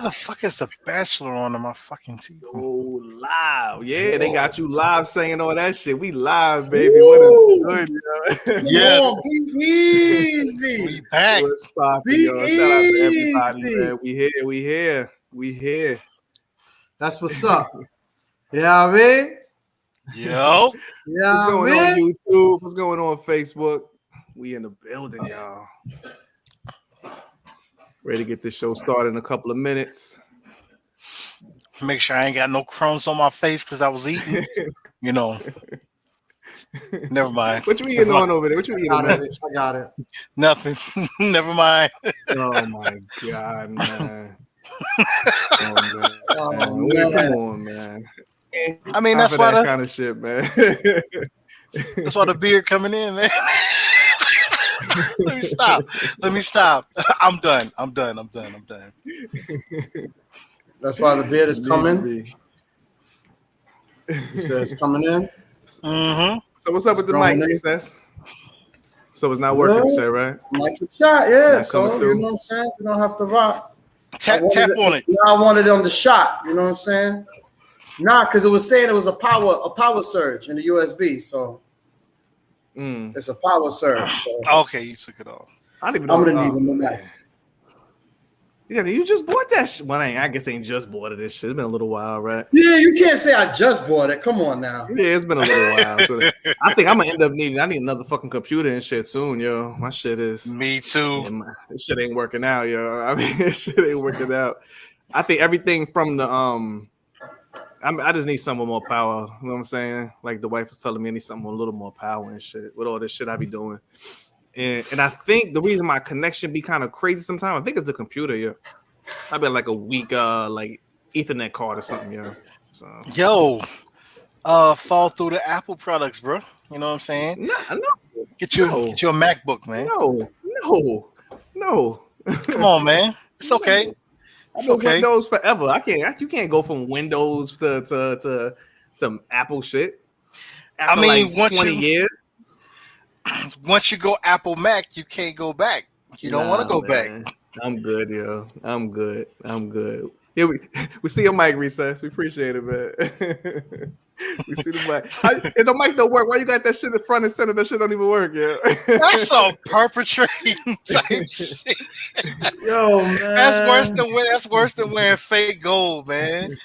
the fuck is the Bachelor on my fucking TV? Oh, live. Yeah, they got you live saying all that shit. We live, baby. What is good, yo? Yes. Be easy. We back. What's poppin', Be yo? Shout out to everybody, easy. man. We here. That's what's up. Yeah, I mean? Yo. Yeah, What's going on YouTube? What's going on Facebook? We in the building, y'all. Ready to get this show started in a couple of minutes. Make sure I ain't got no crumbs on my face because I was eating. You know. Never mind. What you eating on over there? What you eating, man? I got it. Nothing. Never mind. Oh my god, man. Oh, Come man. on, man. I mean, that's why that the kind of shit, man. that's why the beard coming in, man. Let me stop. I'm done. That's why the beard is coming. You said it's coming in. Mm-hmm. So what's up with the mic, Recess? So it's not working, you say, right? Like a shot, yeah. Not So coming through. you know what I'm saying? You don't have to rock. Tap on it. I wanted it on the shot. You know what I'm saying? Nah, because it was saying it was a power surge in the USB. So it's a power surge. So Okay, you took it off. I don't even know. I'm gonna need them back. Yeah, you just bought that shit. Well, I guess I ain't just bought it. This shit. It's been a little while, right? Yeah, you can't say I just bought it. Come on now. Yeah, it's been a little while. So I think I'm gonna end up needing. I need another fucking computer and shit soon, yo. My shit is. Me too. Yeah, this shit ain't working out, yo. I mean, this shit ain't working out. I think everything from the I just need some more power. You know what I'm saying? Like the wife was telling me, I need something with a little more power and shit. With all this shit I be doing, and I think the reason my connection be kind of crazy sometimes, I think it's the computer, yeah. I bet like a weak like Ethernet card or something, yeah. So Yo, fall through the Apple products, bro. You know what I'm saying? No, Get you a MacBook, man. No. Come on, man. It's okay. It's okay. Windows forever. You can't go from Windows to Apple shit. After once 20 years. Once you go Apple Mac, you can't go back. You don't want to go back. I'm good, yo. I'm good. Here we see your mic, Recess. We appreciate it, man. We see the mic. If the mic don't work, why you got that shit in front and center? That shit don't even work, yeah. That's some perpetrating type shit. Yo, man. That's worse than wearing fake gold, man.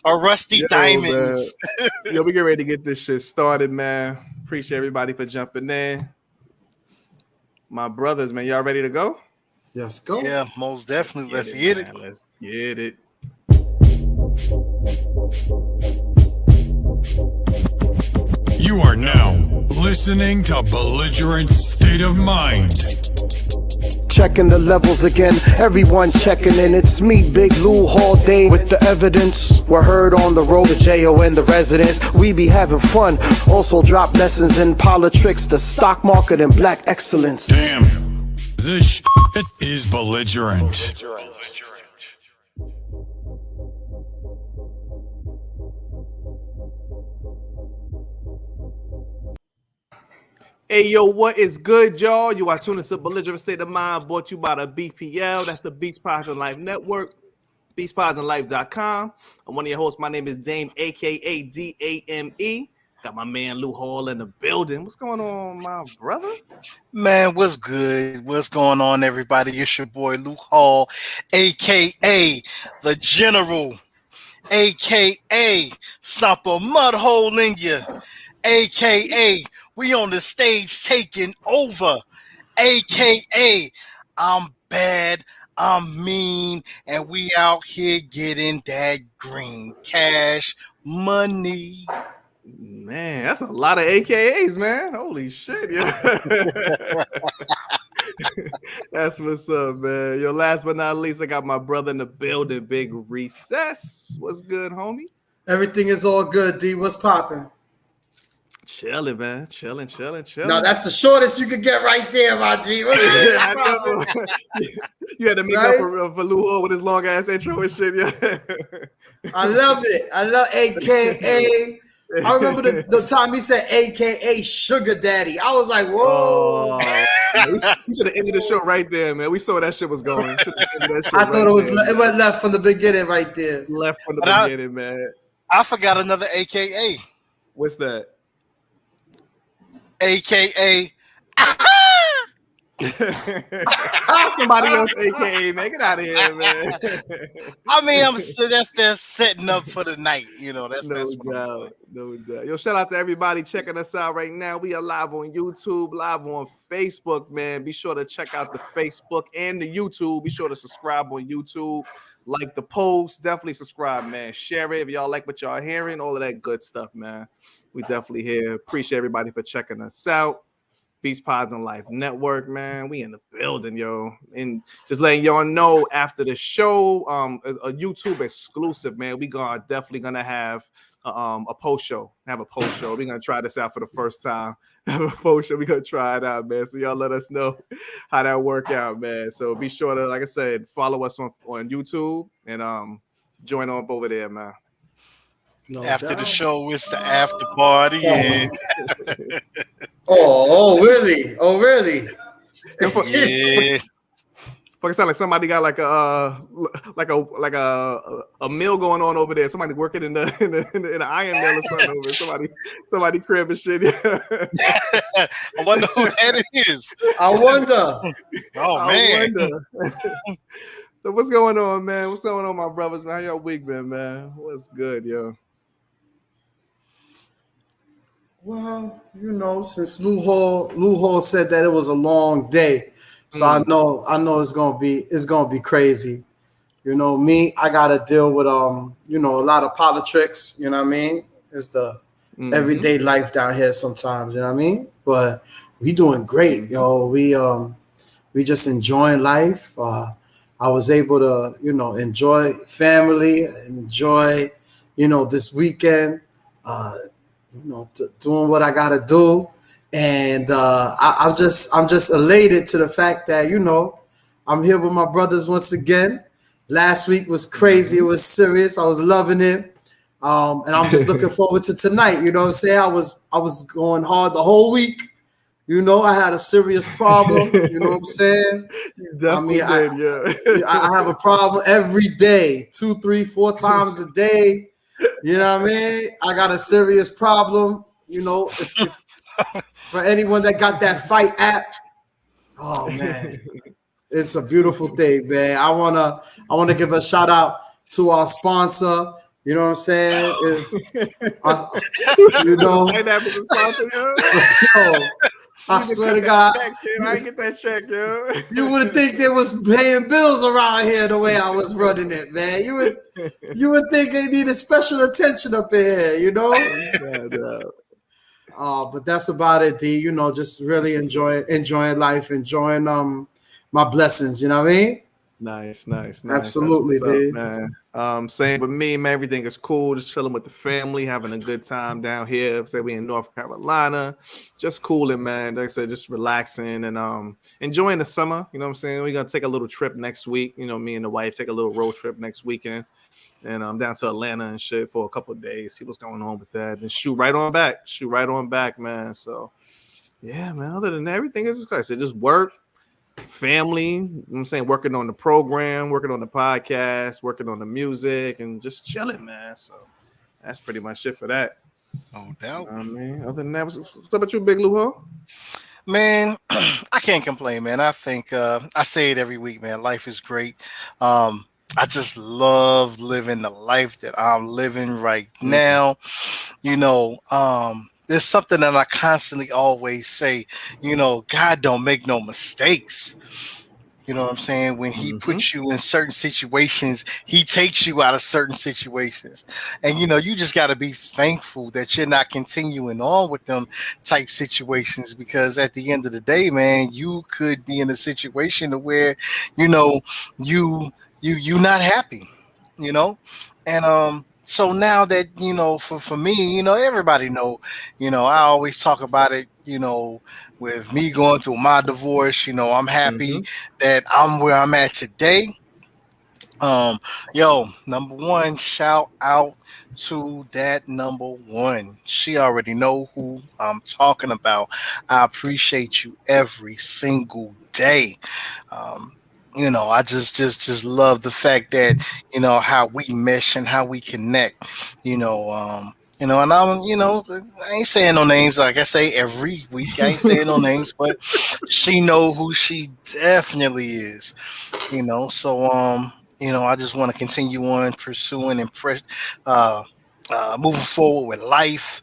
Or rusty diamonds. Yo, we get ready to get this shit started, man. Appreciate everybody for jumping in. My brothers, man, y'all ready to go? Yes, go. Yeah, most definitely. Let's get it. Let's get it. You are now listening to Belligerent State of Mind. Checking the levels again, everyone checking in. It's me, Big Lou Hall Day with the evidence. We're heard on the road to J.O. and the residents. We be having fun, also drop lessons in politics, the stock market, and black excellence. Damn. This shit is belligerent. Hey, yo, what is good, y'all? You are tuning to Belligerent State of Mind, brought to you by the BPL. That's the Beast Pods and Life Network, beastpodsandlife.com. I'm one of your hosts. My name is D.A.M.E, a.k.a. D.A.M.E. Got my man Lou Hall in the building. What's going on, my brother? Man, what's good? What's going on, everybody? It's your boy Lou Hall, a.k.a. The General, a.k.a. Stomp a mud hole in you, a.k.a. We on the stage taking over, a.k.a. I'm bad, I'm mean, and we out here getting that green cash money. Man, that's a lot of AKAs, man. Holy shit, yeah. That's what's up, man. Yo, last but not least, I got my brother in the building, Big Recess. What's good, homie? Everything is all good, D. What's popping? Chilling, man. Chilling. No, that's the shortest you could get right there, my G. What's good? I know. You had to make up for Lou Hall with his long ass intro and shit, yeah. I love it. I love AKA I remember the time he said AKA Sugar Daddy. I was like, whoa. Oh, we should have ended the show right there, man. We saw where that shit was going. I thought it went left from the beginning right there. Left from the beginning, man. I forgot another AKA. What's that? AKA. Somebody else, AKA, man. Get out of here, man. I mean, that's setting up for the night. You know, that's no doubt. Yo, shout out to everybody checking us out right now. We are live on YouTube, live on Facebook, man. Be sure to check out the Facebook and the YouTube. Be sure to subscribe on YouTube. Like the post, definitely subscribe, man. Share it if y'all like what y'all hearing, all of that good stuff, man. We definitely here. Appreciate everybody for checking us out. Beast Pods and Life Network, man. We in the building, yo. And just letting y'all know after the show, a YouTube exclusive, man. We definitely gonna have a post show. Have a post show. We're gonna try this out for the first time. Have a post show. We're gonna try it out, man. So y'all let us know how that work out, man. So be sure to, like I said, follow us on YouTube and join up over there, man. No after doubt. The show, it's the after party. And oh, really? Oh, really? Yeah. Fucking sound like somebody got like a mill going on over there. Somebody working in the iron mill or something over. Somebody crib and shit. I wonder who that is. I wonder. Oh man. So what's going on, man? What's going on, my brothers, man? How y'all week been, man? What's good, yo? Well, you know, since Lou Hall said that it was a long day, so I know it's gonna be crazy. You know, me, I gotta deal with you know, a lot of politics. You know what I mean? It's the everyday life down here sometimes. You know what I mean? But we doing great, yo. We just enjoying life. I was able to, you know, enjoy family, enjoy, you know, this weekend. You know, doing what I gotta do, and I'm just elated to the fact that, you know, I'm here with my brothers once again. Last week was crazy; it was serious. I was loving it, and I'm just looking forward to tonight. You know what I'm saying? I was going hard the whole week. You know, I had a serious problem. You know what I'm saying? I have a problem every day, 2, 3, 4 times a day. You know what I mean? I got a serious problem. You know, if for anyone that got that Fight app, oh man, it's a beautiful thing, man. I wanna give a shout out to our sponsor. You know what I'm saying? You know, Fight app is a sponsor, yo. I swear to God, I get that check, yo. You would think they was paying bills around here the way I was running it, man. You would think they needed special attention up in here, you know? But that's about it, D. You know, just really enjoying life, enjoying my blessings. You know what I mean? Nice. Absolutely, dude. Man. Same with me, man. Everything is cool. Just chilling with the family, having a good time down here. Say we in North Carolina, just cooling, man. Like I said, just relaxing and enjoying the summer. You know what I'm saying? We're gonna take a little trip next week. You know, me and the wife take a little road trip next weekend, and I'm down to Atlanta and shit for a couple of days. See what's going on with that, and shoot right on back, man. So, yeah, man. Other than that, everything is just, like I said, just work. Family, you know what I'm saying, working on the program, working on the podcast, working on the music, and just chilling, man. So that's pretty much it for that. No doubt. I mean, other than that, what's up about you, Big Luho? Man, I can't complain, man. I think I say it every week, man. Life is great. I just love living the life that I'm living right now. You know, there's something that I constantly always say, you know, God don't make no mistakes. You know what I'm saying? When he puts you in certain situations, he takes you out of certain situations. And, you know, you just got to be thankful that you're not continuing on with them type situations, because at the end of the day, man, you could be in a situation where, you know, you not happy, you know? And, so now that, you know, for me, you know, everybody know, you know, I always talk about it, you know, with me going through my divorce, you know, I'm happy that I'm where I'm at today. Yo, number one, shout out to that number one. She already know who I'm talking about. I appreciate you every single day. Um, I just love the fact that how we mesh and how we connect. You know, and I ain't saying no names like I say every week. I ain't saying no names, but she know who she definitely is. So I just want to continue on pursuing and moving forward with life.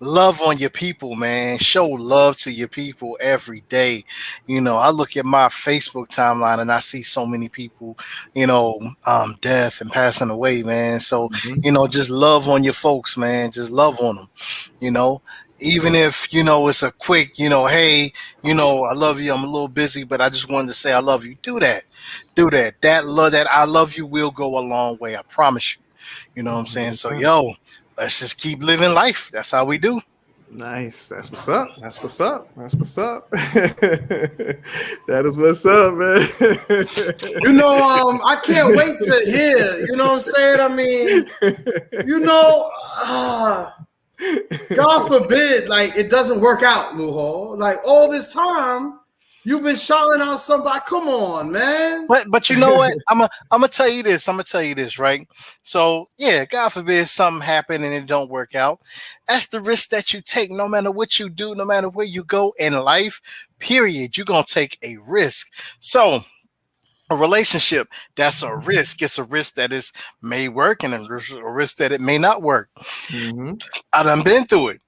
Love on your people, man. Show love to your people every day. I look at my Facebook timeline and I see so many people, death and passing away, man. So, Mhm. just love on your folks, man. Just love on them, you know. Even if it's a quick, hey, I love you. I'm a little busy, but I just wanted to say I love you. Do that, That love, that I love you will go a long way. I promise you. You know what I'm saying? So, 100%. yo, let's just keep living life. That's how we do. Nice. That's what's up. That's what's up. That's what's up. That is what's up, man. I can't wait to hear. You know what I'm saying? I mean, God forbid, like it doesn't work out, Luho. Like all this time, you've been shouting out somebody. Come on, man. But you know what? I'm gonna tell you this. I'm gonna tell you this, right? So yeah, God forbid something happen and it don't work out. That's the risk that you take, no matter what you do, no matter where you go in life. Period. You're gonna take a risk. So a relationship, that's a risk. It's a risk that is may work and a risk that it may not work. Mm-hmm. I done been through it.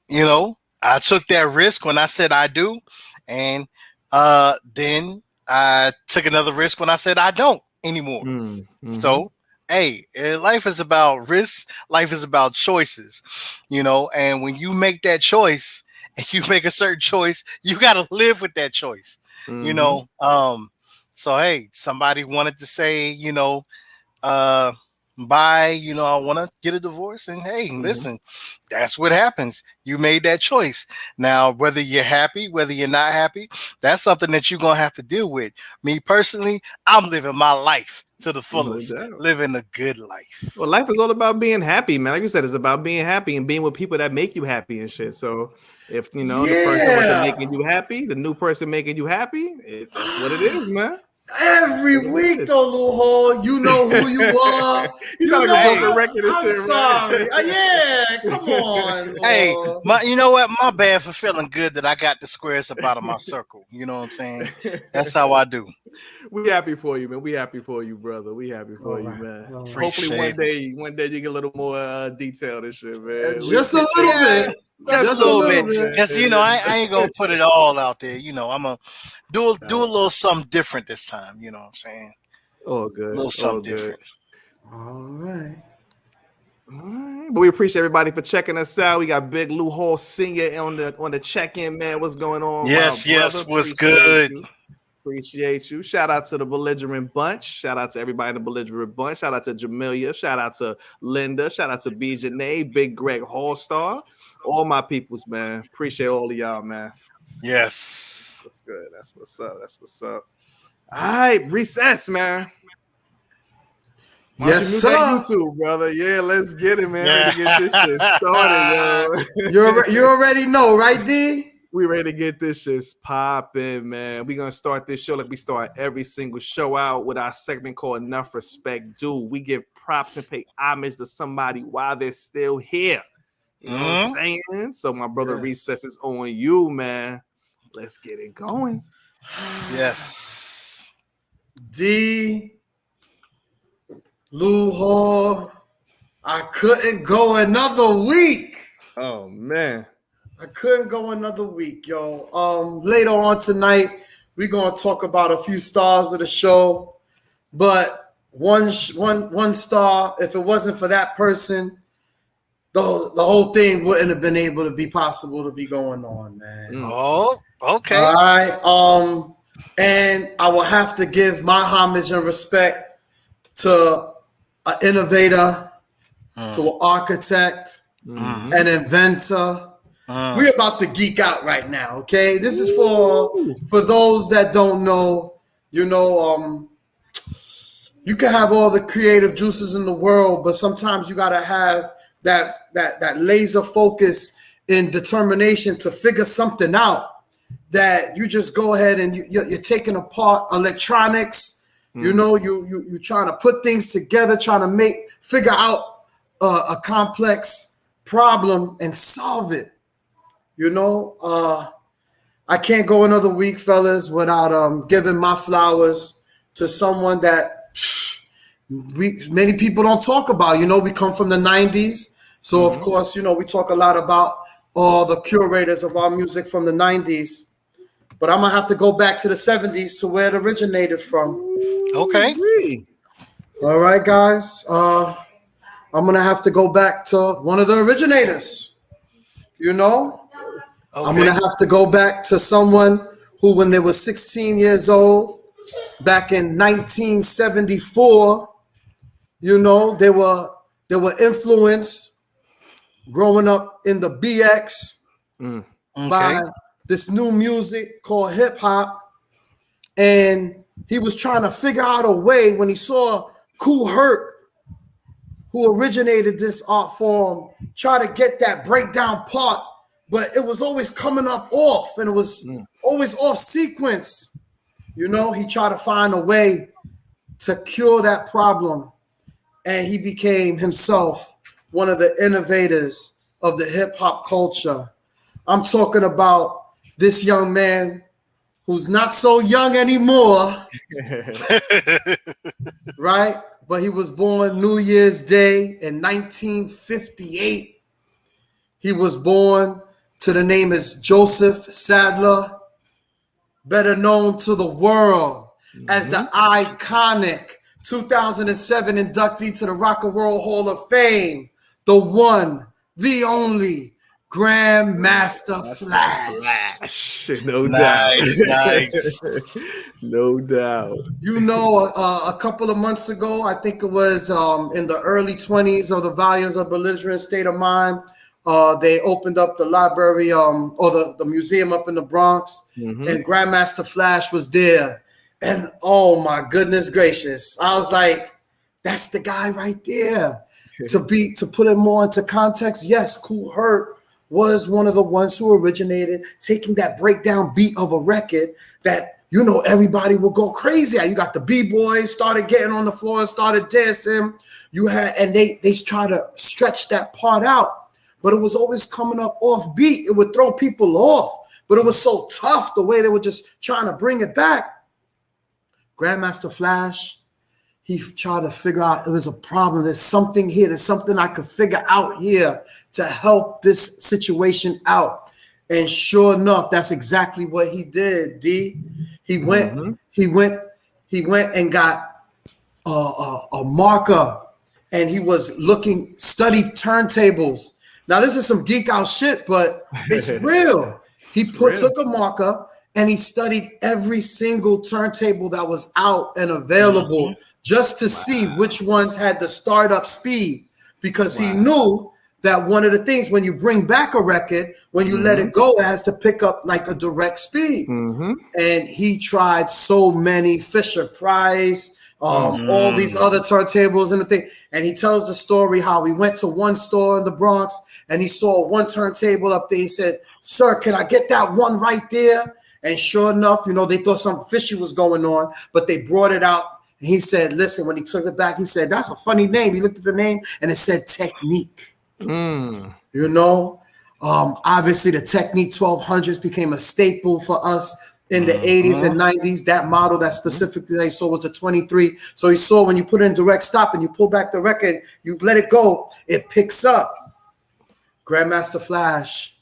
I took that risk when I said I do, and then I took another risk when I said I don't anymore. Mm-hmm. So, hey, life is about risks. Life is about choices, and when you make that choice and you make a certain choice, you got to live with that choice, So, hey, somebody wanted to say, uh, I want to get a divorce. And hey, listen, that's what happens. You made that choice. Now, whether you're happy, whether you're not happy, that's something that you're going to have to deal with. Me personally, I'm living my life to the fullest, living a good life. Well, life is all about being happy, man. Like you said, it's about being happy and being with people that make you happy and shit. So if, the person wasn't making you happy, the new person making you happy, that's what it is, man. Every week, though, Luho, you know who you are. You sound like a broken record and shit, sorry. Right? Yeah, come on. Luho. Hey, you know what? My bad for feeling good that I got the squares up out of my circle. You know what I'm saying? That's how I do. We happy for you, man. We happy for you, brother. We happy for you, man. Hopefully one day you get a little more detailed and shit, man. Just a little bit. Just a little bit. Because, I ain't going to put it all out there. I'm going to do a little something different this time. You know what I'm saying? Oh, good. A little something different. All right. But we appreciate everybody for checking us out. We got Big Lou Hall Senior on the check-in, man. What's going on? Yes. What's good? Appreciate you. Shout out to the Belligerent Bunch. Shout out to everybody in the Belligerent Bunch. Shout out to Jamelia. Shout out to Linda. Shout out to B. Janae, Big Greg Hallstar. All my peoples, man. Appreciate all of y'all, man. Yes. That's good. That's what's up. That's what's up. All right, recess, man. Yes, sir. YouTube, brother. Yeah, let's get it, man. Ready to get this shit started, yo. You already know, right, D? We ready to get this shit popping, man. We're going to start this show like we start every single show out with our segment called Nuff Respect Due. We give props and pay homage to somebody while they're still here. You know what I'm saying? So my brother Recess is on you, man. Let's get it going. Yes. D. Lou Hall. I couldn't go another week. Oh, man. I couldn't go another week, yo. Later on tonight, we're gonna talk about a few stars of the show, but one star. If it wasn't for that person, the whole thing wouldn't have been able to be possible to be going on, man. Oh, okay. All right. And I will have to give my homage and respect to an innovator, to an architect, an inventor. We're about to geek out right now, okay? This is for those that don't know, you can have all the creative juices in the world, but sometimes you gotta have that laser focus and determination to figure something out. That you just go ahead and you're taking apart electronics. You know, you're trying to put things together, trying to figure out a complex problem and solve it. You know, I can't go another week, fellas, without giving my flowers to someone that many people don't talk about. You know, we come from the 90s. So, of course, you know, we talk a lot about all the curators of our music from the 90s. But I'm going to have to go back to the 70s to where it originated from. Okay. All right, guys. I'm going to have to go back to one of the originators. You know? Okay. I'm going to have to go back to someone who, when they were 16 years old, back in 1974, you know, they were influenced growing up in the BX by this new music called hip hop. And he was trying to figure out a way when he saw Kool Herc, who originated this art form, try to get that breakdown part, but it was always coming up off and it was always off sequence. You know, he tried to find a way to cure that problem. And he became himself one of the innovators of the hip hop culture. I'm talking about this young man who's not so young anymore, right? But he was born New Year's Day in 1958. He was born to the name is Joseph Sadler, better known to the world as the iconic 2007 inductee to the Rock and Roll Hall of Fame, the one, the only Grandmaster Flash. No Nice, doubt. nice. No doubt. You know, a couple of months ago, I think it was in the early 20s of the volumes of Belligerent State of Mind, they opened up the library or the museum up in the Bronx, and Grandmaster Flash was there. And oh my goodness gracious, I was like, that's the guy right there. To put it more into context, yes, Kool Herc was one of the ones who originated taking that breakdown beat of a record that, you know, everybody will go crazy at. You got the B-boys started getting on the floor and started dancing. You had, and they try to stretch that part out, but it was always coming up off beat. It would throw people off, but it was so tough the way they were just trying to bring it back. Grandmaster Flash, he tried to figure out there's a problem. There's something here. There's something I could figure out here to help this situation out. And sure enough, that's exactly what he did. D. He went and got a marker, and he was studied turntables. Now this is some geek out shit, but it's real. He took a marker and he studied every single turntable that was out and available. Just to see which ones had the startup speed, because he knew that one of the things when you bring back a record, when you let it go, it has to pick up like a direct speed. And he tried so many Fisher Price, all these other turntables and the thing. And he tells the story how he went to one store in the Bronx and he saw one turntable up there. He said, "Sir, can I get that one right there?" And sure enough, you know, they thought something fishy was going on, but they brought it out. And he said, listen, when he took it back, he said, that's a funny name. He looked at the name and it said Technique. You know, obviously the Technique 1200s became a staple for us in the 80s and 90s. That model that specifically they saw was the 23. So he saw when you put in direct stop and you pull back the record, you let it go, it picks up. Grandmaster Flash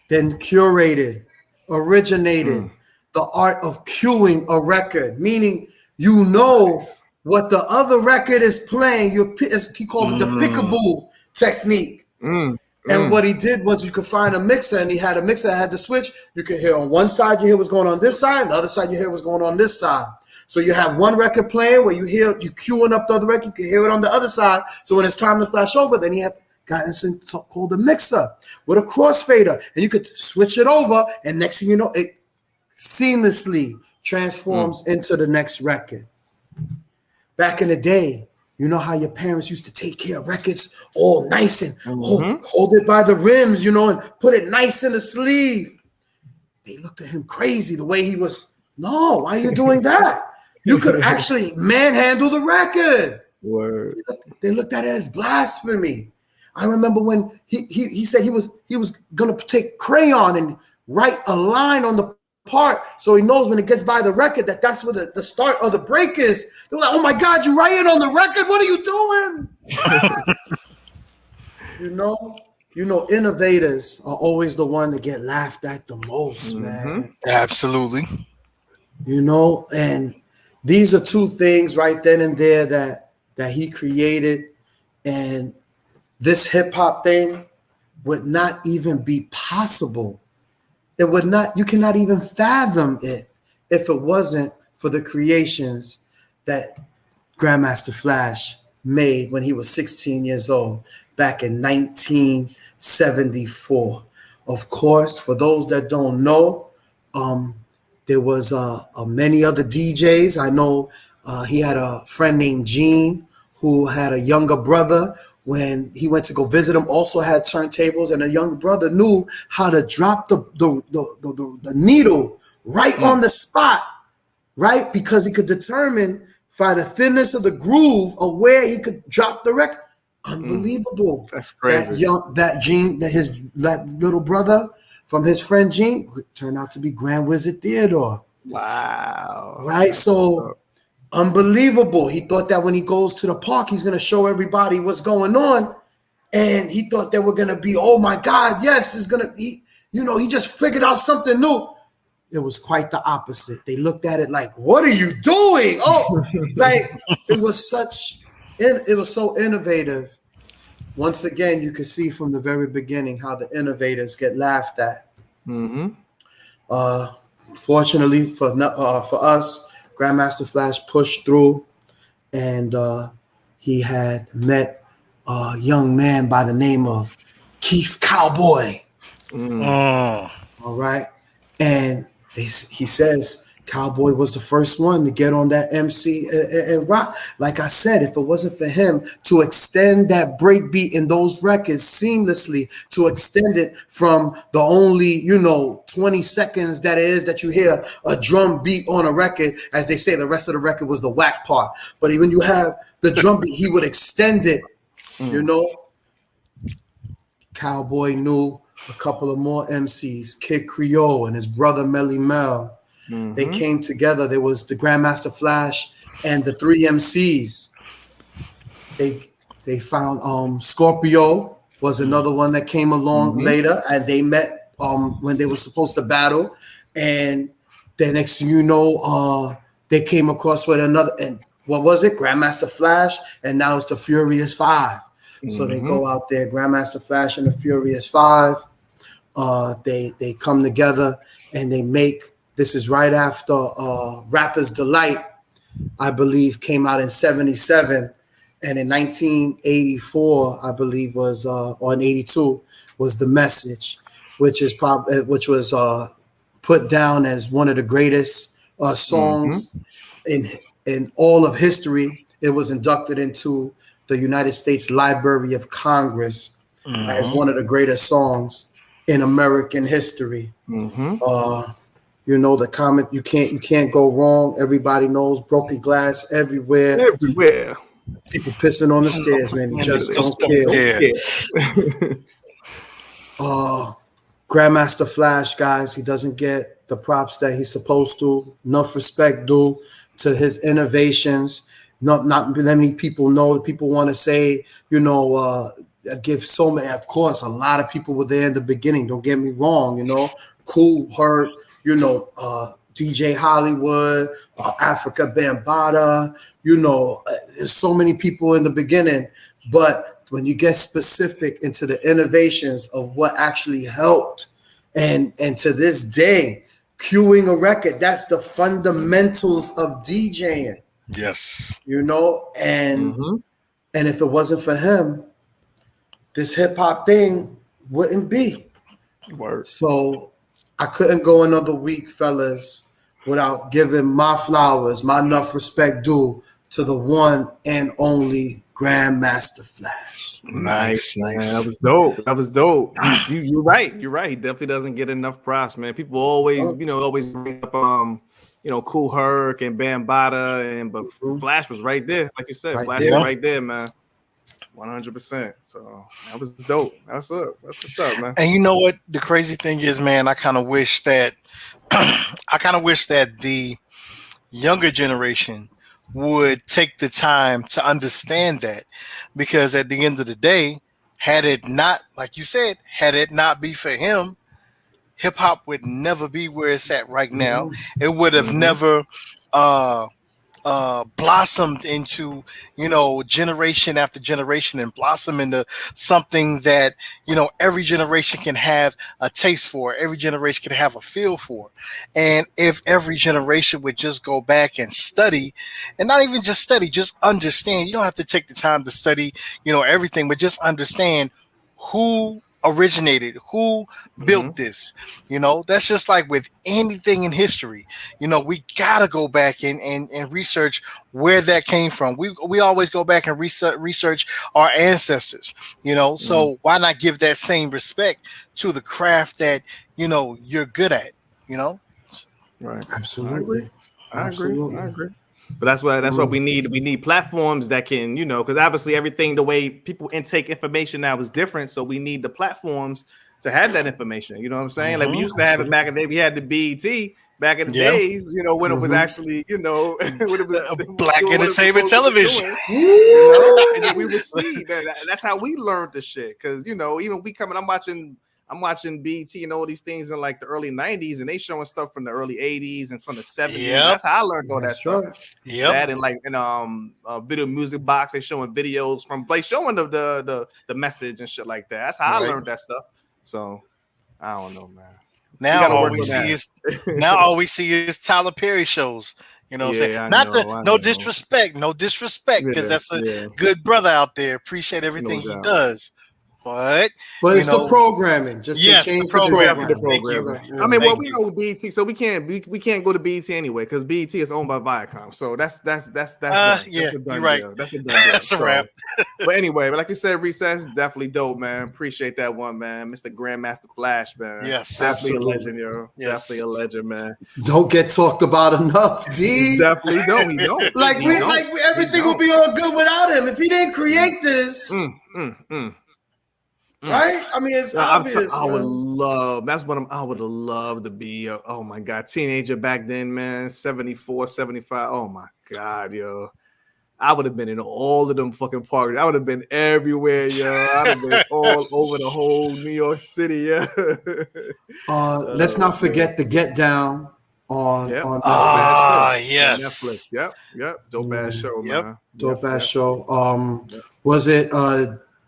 then curated, originated the art of cueing a record, meaning you know what the other record is playing. He called it the pickaboo technique. And what he did was you could find a mixer, and he had a mixer that had the switch. You could hear on one side, you hear what's going on this side, the other side, you hear what's going on this side. So you have one record playing where you queuing up the other record, you can hear it on the other side. So when it's time to flash over, then he got something called a mixer with a crossfader, and you could switch it over, and next thing you know, it seamlessly transforms into the next record. back in the day, you know how your parents used to take care of records all nice and hold it by the rims, you know, and put it nice in the sleeve. They looked at him crazy the way he was. No, why are you doing that? You could actually manhandle the record. Word. They looked at it as blasphemy. I remember when he said he was gonna take crayon and write a line on the part so he knows when it gets by the record that's where the start of the break is. They're like, oh my God, you write it on the record? What are you doing? You know, innovators are always the one that get laughed at the most, man. Absolutely. You know, and these are two things right then and there that he created, and this hip hop thing would not even be possible. It would not, you cannot even fathom it if it wasn't for the creations that Grandmaster Flash made when he was 16 years old back in 1974. Of course, for those that don't know, there was many other DJs. I know he had a friend named Gene who had a younger brother. When he went to go visit him, also had turntables, and a younger brother knew how to drop the needle right on the spot, right? Because he could determine by the thinness of the groove of where he could drop the record. Unbelievable. That's crazy. That little brother from his friend Gene turned out to be Grand Wizard Theodore. Wow. Right? So unbelievable. He thought that when he goes to the park, he's going to show everybody what's going on. And he thought they were going to be, oh my God, yes, it's going to be, you know, he just figured out something new. It was quite the opposite. They looked at it like, what are you doing? Oh, like it was so innovative. Once again, you could see from the very beginning how the innovators get laughed at. Fortunately for us, Grandmaster Flash pushed through, and he had met a young man by the name of Keith Cowboy. All right. And he says Cowboy was the first one to get on that MC and rock. Like I said, if it wasn't for him to extend that break beat in those records seamlessly, to extend it from the only, 20 seconds that it is that you hear a drum beat on a record, as they say, the rest of the record was the whack part. But when you have the drum beat, he would extend it, Cowboy knew a couple of more MCs, Kid Creole and his brother Melly Mel. They came together. There was the Grandmaster Flash and the three MCs. They found Scorpio was another one that came along later, and they met when they were supposed to battle. And the next thing you know, they came across with another, and what was it? Grandmaster Flash, and now it's the Furious Five. So they go out there, Grandmaster Flash and the Furious Five. They come together and they make. This is right after Rapper's Delight, I believe, came out in 77. And in 1984, I believe or in 82, was The Message, which was put down as one of the greatest songs in all of history. It was inducted into the United States Library of Congress as one of the greatest songs in American history. The comment, you can't go wrong. Everybody knows broken glass everywhere. Everywhere. People pissing on the stairs, man. You just don't care. Grandmaster Flash, guys, he doesn't get the props that he's supposed to. Enough respect due to his innovations. Not many people know. People want to say, give so many. Of course, a lot of people were there in the beginning. Don't get me wrong. Cool Herc. DJ Hollywood, Africa Bambaataa, there's so many people in the beginning, but when you get specific into the innovations of what actually helped, and to this day, queuing a record, that's the fundamentals of DJing. Yes. And if it wasn't for him, this hip hop thing wouldn't be. Word. So I couldn't go another week, fellas, without giving my flowers, my enough respect due to the one and only Grandmaster Flash. Nice. Man. That was dope. That was dope. You're right. You're right. He definitely doesn't get enough props, man. People always, always bring up, Cool Herc and Bambaataa, but Flash was right there, like you said. Flash was right there, man. 100%. So that was dope. That's what's up, man. And you know what? The crazy thing is, man, I kind of wish that the younger generation would take the time to understand that, because at the end of the day, had it not, like you said, had it not be for him, hip hop would never be where it's at right now. It would have never blossomed into, generation after generation, and blossom into something that, every generation can have a taste for, every generation can have a feel for. And if every generation would just go back and study, and not even just study, just understand. You don't have to take the time to study, everything, but just understand who originated, who built this. That's just like with anything in history. We gotta go back and research where that came from. We always go back and research our ancestors. So why not give that same respect to the craft that you're good at? Right. Absolutely. I agree. But that's what we need. We need platforms that can, because obviously everything, the way people intake information now is different. So we need the platforms to have that information. You know what I'm saying? Like we used to have it back in the day. We had the BET back in the days, when it was actually, when it was Black entertainment television. And then we would see that's how we learned the shit. Because even we coming, I'm watching BT and all these things in like the early 90s, and they showing stuff from the early 80s and from the 70s. That's how I learned all that stuff. That and like in Video Music Box, they showing videos from showing the message and shit like that. That's how I learned that stuff. So I don't know, man. Now all we see is Tyler Perry shows. You know what I'm saying? No disrespect, because that's a good brother out there. Appreciate everything he does. But it's the programming. Just the programming. I mean, we know BT, so we can't go to BT anyway because BT is owned by Viacom. So that's you're right. Deal. That's a done deal. That's a wrap. But anyway, like you said, Recess, definitely dope, man. Appreciate that one, man. Mr. Grandmaster Flash, man. Yes, definitely a legend, yo. Yes. Definitely a legend, man. Don't get talked about enough, D. Definitely don't. He don't. Everything would be all good without him if he didn't create this. Right? I mean, it's obvious. I would love. That's what I would love to be. Oh my god, teenager back then, man. 74, 75. Oh my god, yo. I would have been in all of them fucking parties. I would have been everywhere, yo. I'd have been all over the whole New York City, yeah. Let's not forget the Get Down on yes. Netflix. Yep. Dope ass show, man. Dope ass show. Was it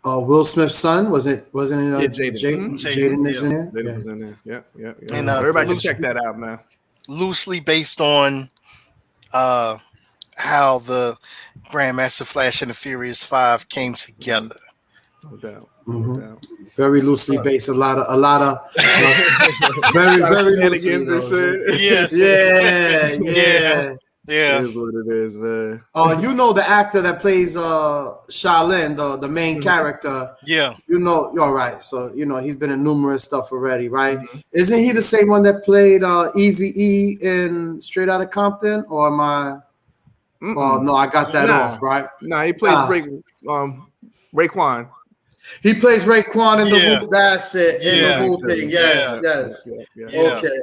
Will Smith's son? Wasn't it Jaden? Jaden is in there. Jaden was in there. Yeah. And everybody can check that out, man. Loosely based on how the Grandmaster Flash and the Furious 5 came together. No doubt. Very loosely based. A lot of very loosely. And shit. Yes. Yeah. It is what it is, man. The actor that plays Shaolin, the main character. Yeah. You're all right. So he's been in numerous stuff already, right? Isn't he the same one that played Eazy-E in Straight Outta Compton? Or am I? Oh no, I got that off, right? Nah, he plays Raekwon. He plays Raekwon in the Wu. That's it. In the Wu thing. Yes.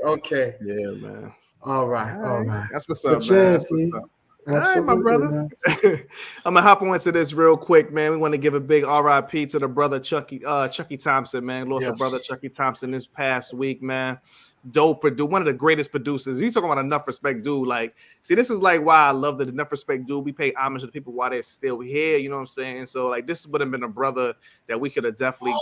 Okay. Yeah, man. All right. That's what's up, man. That's what's up. All right, my brother. I'm gonna hop on into this real quick, man. We want to give a big RIP to the brother Chucky Thompson, man. Lost a brother Chucky Thompson this past week, man. Dope producer, one of the greatest producers. You talking about Nuff Respect Due? Like, see, this is like why I love the Nuff Respect Due. We pay homage to the people while they're still here. You know what I'm saying? So, like, this would have been a brother that we could have definitely.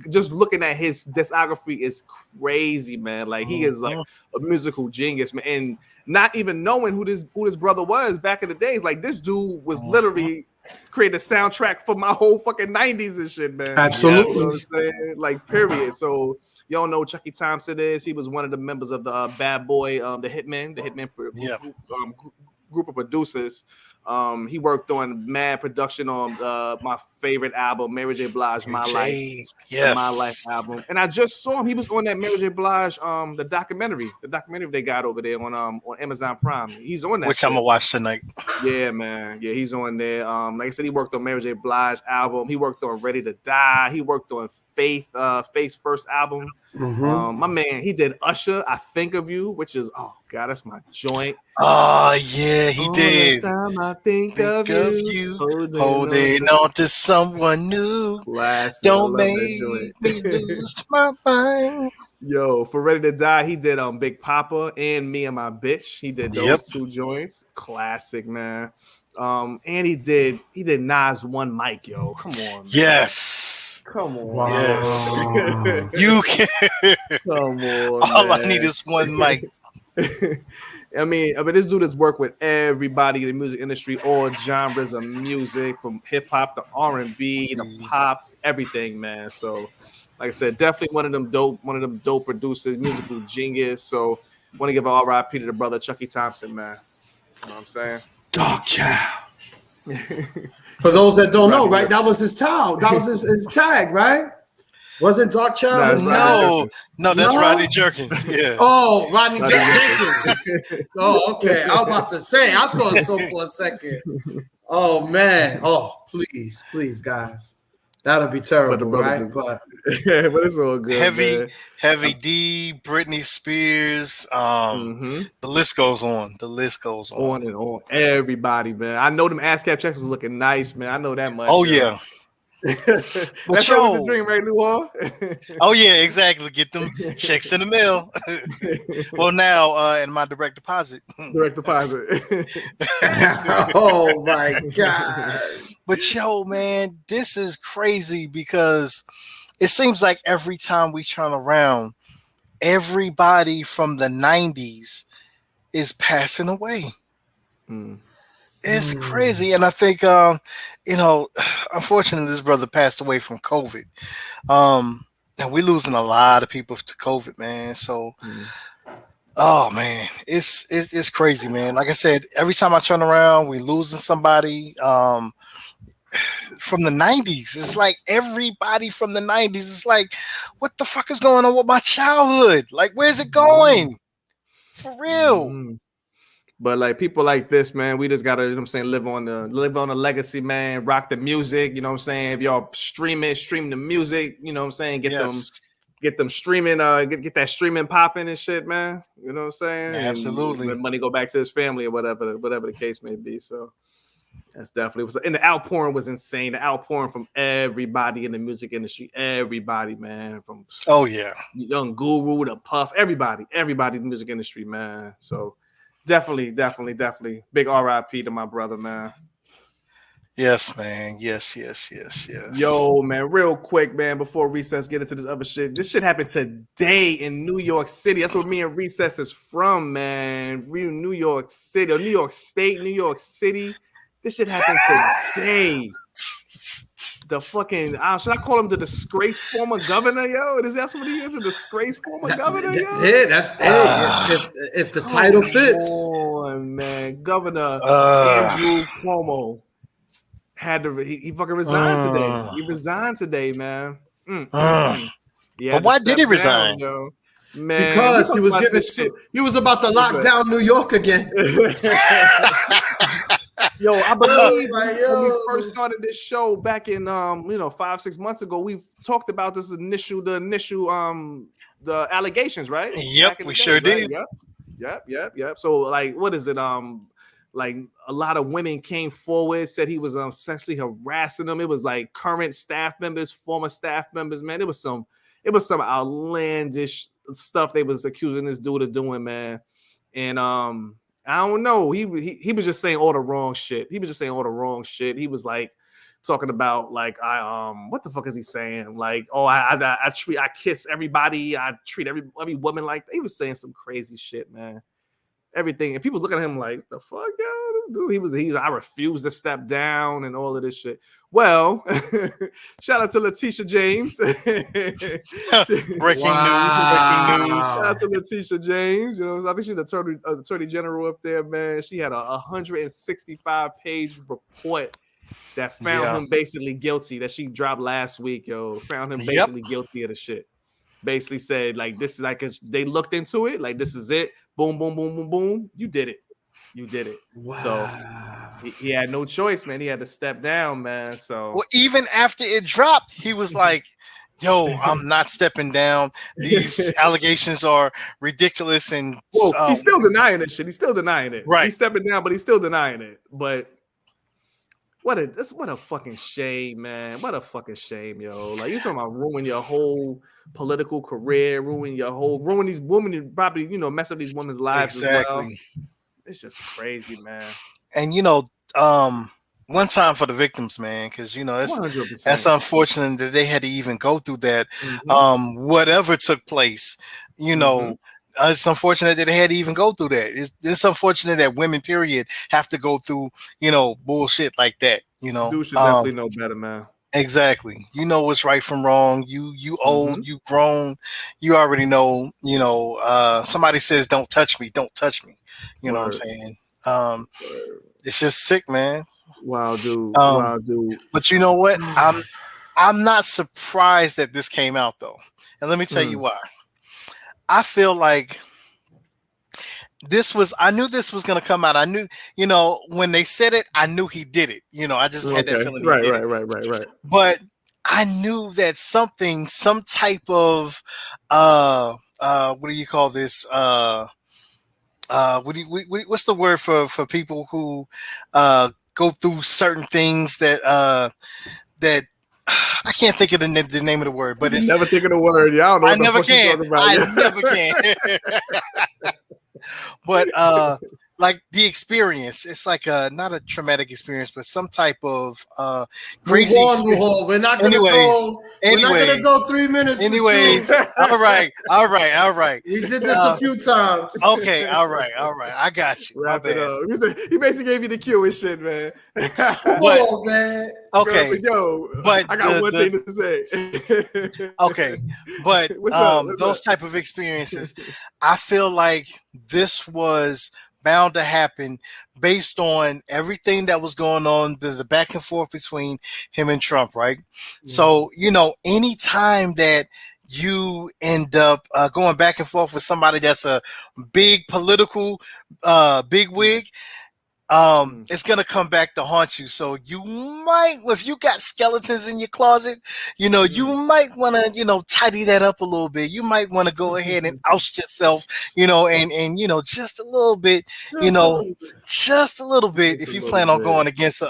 Just looking at his discography is crazy, man. Like he is like a musical genius, man. And not even knowing who this brother was back in the days, like this dude was literally created a soundtrack for my whole fucking 90s and shit, man. Absolutely. You know what I'm saying? Like, period. So y'all know Chucky Thompson is. He was one of the members of the Bad Boy, the Hitman group of producers. He worked on mad production on my favorite album, Mary J. Blige, My Life. Yes. My Life album. And I just saw him. He was on that Mary J. Blige, the documentary they got over there on Amazon Prime. He's on that. Which I'm gonna watch tonight. Yeah, man. Yeah, he's on there. Like I said, he worked on Mary J. Blige album. He worked on Ready to Die. He worked on Faith's first album. My man, he did Usher, I Think of You, which is God, that's my joint. Oh yeah, he did. The time I think of you, holding on to someone new. Classic. Don't make me lose my mind. Yo, for Ready to Die, he did Big Papa and Me and My Bitch. He did those two joints. Classic, man. And he did Nas One Mic, yo. Come on, man. Yes. Come on. Wow. Yes. You can. Come on. All man. I need is one mic. I mean, this dude has worked with everybody in the music industry, all genres of music, from hip hop to R&B to pop, everything, man. So, like I said, definitely one of them dope producers, musical genius. So, want to give an RIP to the brother Chucky Thompson, man. You know what I'm saying? Dark Child. For those that don't know, right? That was his tag. That was his tag, right? Wasn't Dark Child? No, that's Rodney Jerkins. Yeah. Oh, Rodney Jerkins. Oh, okay. I was about to say. I thought so for a second. Oh man. Oh, please, guys. That'll be terrible, right? But it's all good. Heavy D, Britney Spears. The list goes on. The list goes on and on. Everybody, man. I know them ASCAP checks was looking nice, man. I know that much. Oh yeah. That's always the dream, right, Luau? Oh yeah, exactly. Get them checks in the mail. Well, now in my direct deposit. Oh my God. But yo, man, this is crazy because it seems like every time we turn around, everybody from the 90s is passing away. It's crazy. And I think, unfortunately, this brother passed away from COVID. And we're losing a lot of people to COVID, man. So, oh, man, it's crazy, man. Like I said, every time I turn around, we're losing somebody from the 90s. It's like everybody from the 90s. It's like, what the fuck is going on with my childhood? Like, where's it going? For real. But like people like this, man, we just gotta, you know what I'm saying, live on the legacy, man, rock the music, you know what I'm saying? If y'all stream the music, you know what I'm saying, get them streaming, get that streaming popping and shit, man. You know what I'm saying? Absolutely. And money go back to his family or whatever the case may be. So that's definitely was, and the outpouring was insane. The outpouring from everybody in the music industry, everybody, man, from Young Guru to Puff, everybody in the music industry, man. So definitely big RIP to my brother, man. Yes, man. Yes. Yo, man, real quick, man, before Recess get into this other shit. This shit happened today in New York City. That's where me and Recess is from, man. Real New York City or New York State, New York City. This shit happened today. The fucking, should I call him the disgraced former governor, yo? Is that what he is? A disgraced former governor, yo? Yeah, that's if the title fits. Come on, man. Governor Andrew Cuomo he fucking resigned today. He resigned today, man. Yeah, but why did he resign? Man, because he was about to lock down New York again. Yo, I believe when we first started this show back in 5-6 months ago, we've talked about this initial the allegations, right? Yep, we sure did. Yep. So like, what is it? Like a lot of women came forward, said he was sexually harassing them. It was like current staff members, former staff members, man. It was some outlandish stuff they was accusing this dude of doing, man. And I don't know. He was just saying all the wrong shit. He was like talking about like what the fuck is he saying? Like, oh, I kiss everybody. I treat every woman like that. He was saying some crazy shit, man. Everything, and people looking at him like, the fuck, yo, dude. I refuse to step down and all of this shit. Well, shout out to Letitia James. Breaking news. Shout out to Letitia James. You know, I think she's the attorney general up there, man. She had a 165-page report that found him basically guilty that she dropped last week, yo. Found him basically guilty of the shit. Basically said, like, this is like they looked into it, like, this is it. Boom, boom, boom, boom, boom. You did it. Wow. So he had no choice, man. He had to step down, man. So well, even after it dropped, he was like, yo, I'm not stepping down. These allegations are ridiculous. And he's still denying this shit. He's still denying it. Right. He's stepping down, but he's still denying it. But what a fucking shame, man. What a fucking shame, yo. Like, you're talking about ruin your whole political career, ruin these women, and probably, you know, mess up these women's lives as well. It's just crazy, man. And, you know, one time for the victims, man, because, you know, that's unfortunate that they had to even go through that. Whatever took place, you know, it's unfortunate that they had to even go through that. It's unfortunate that women, period, have to go through, you know, bullshit like that, you know. Dude should definitely know better, man. Exactly. You know what's right from wrong. You old, you grown. You already know, you know, somebody says, don't touch me. Don't touch me. You know what I'm saying? It's just sick, man. Wow, dude. But you know what? I'm not surprised that this came out, though. And let me tell you why. I feel like I knew this was going to come out. I knew, you know, when they said it, I knew he did it. You know, I just had that feeling. Right. But I knew that some type of, what do you call this? What's the word for people who go through certain things that I can't think of the name of the word, but it's never think of the word. Y'all know. I never can. I never can. But like the experience, it's like not a traumatic experience, but some type of crazy experience. We're not gonna go 3 minutes. Anyways, all right. We did this a few times. Okay, all right. I got you. Wrap it up. He basically gave you the cue and shit, man. Man. Okay, but I got one thing to say. Okay, but those type of experiences, I feel like this was bound to happen based on everything that was going on, the back and forth between him and Trump, right? So, you know, anytime that you end up going back and forth with somebody that's a big political bigwig, it's gonna come back to haunt you. So you might, if you got skeletons in your closet, you know, you might want to, you know, tidy that up a little bit. You might want to go ahead and oust yourself, you know, and you know, just a little bit, you know, just a little bit, if you plan on going against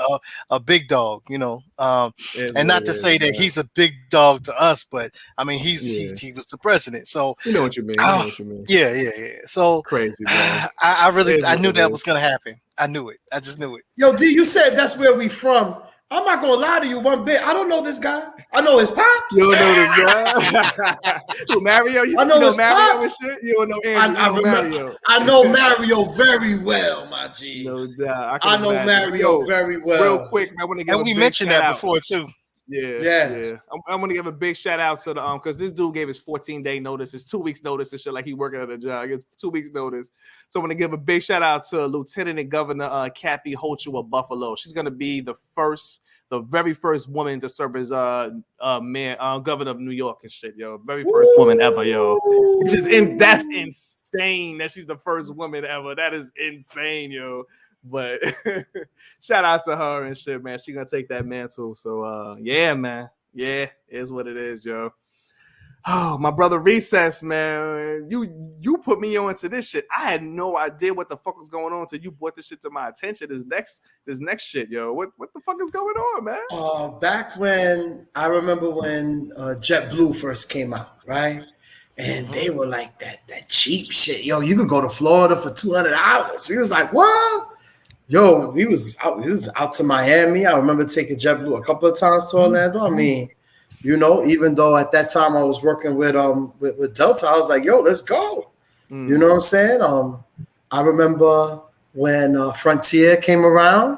a big dog, you know, and not to say that he's a big dog to us, but I mean, he was the president, so you know what you mean. Yeah. So crazy, man. I knew that was gonna happen. I knew it. I just knew it. Yo, D, you said that's where we from. I'm not gonna lie to you one bit. I don't know this guy. I know his pops. You don't know this guy? Mario? I know his Mario pops. And shit? You don't know Andrew. Mario. I know Mario very well, my G. No doubt. I know Mario very well. Real quick, I want to give we mentioned that before too. Yeah. I'm gonna give a big shout out to the because this dude gave his 14-day notice, his 2 weeks notice and shit, like he working at a job. He gets 2 weeks notice. So I'm gonna give a big shout out to Lieutenant and Governor Kathy Hochul of Buffalo. She's gonna be the very first woman to serve as governor of New York and shit, yo. Very first woman ever, yo. That's insane that she's the first woman ever. That is insane, yo. But shout out to her and shit, man. She gonna take that mantle. So yeah, man. Yeah, is what it is, yo. Oh, my brother Recess, man. You put me on to this shit. I had no idea what the fuck was going on until you brought this shit to my attention. This next shit, yo. What the fuck is going on, man? Back when I remember when JetBlue first came out, right? And they were like that cheap shit. Yo, you could go to Florida for $200. We was like, what? Yo, he was out to Miami. I remember taking JetBlue a couple of times to Orlando. I mean, you know, even though at that time I was working with Delta, I was like, yo, let's go. You know what I'm saying? I remember when Frontier came around,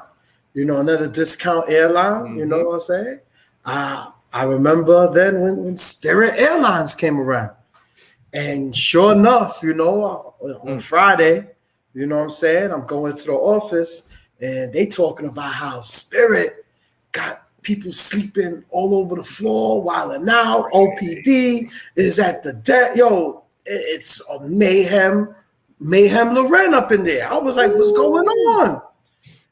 another discount airline. You know what I'm saying? I remember then when Spirit Airlines came around, and sure enough, on Friday, you know what I'm saying, I'm going to the office, and they talking about how Spirit got people sleeping all over the floor while now OPD is at the deck. Yo, it's a mayhem Loren up in there. I was like, what's going on?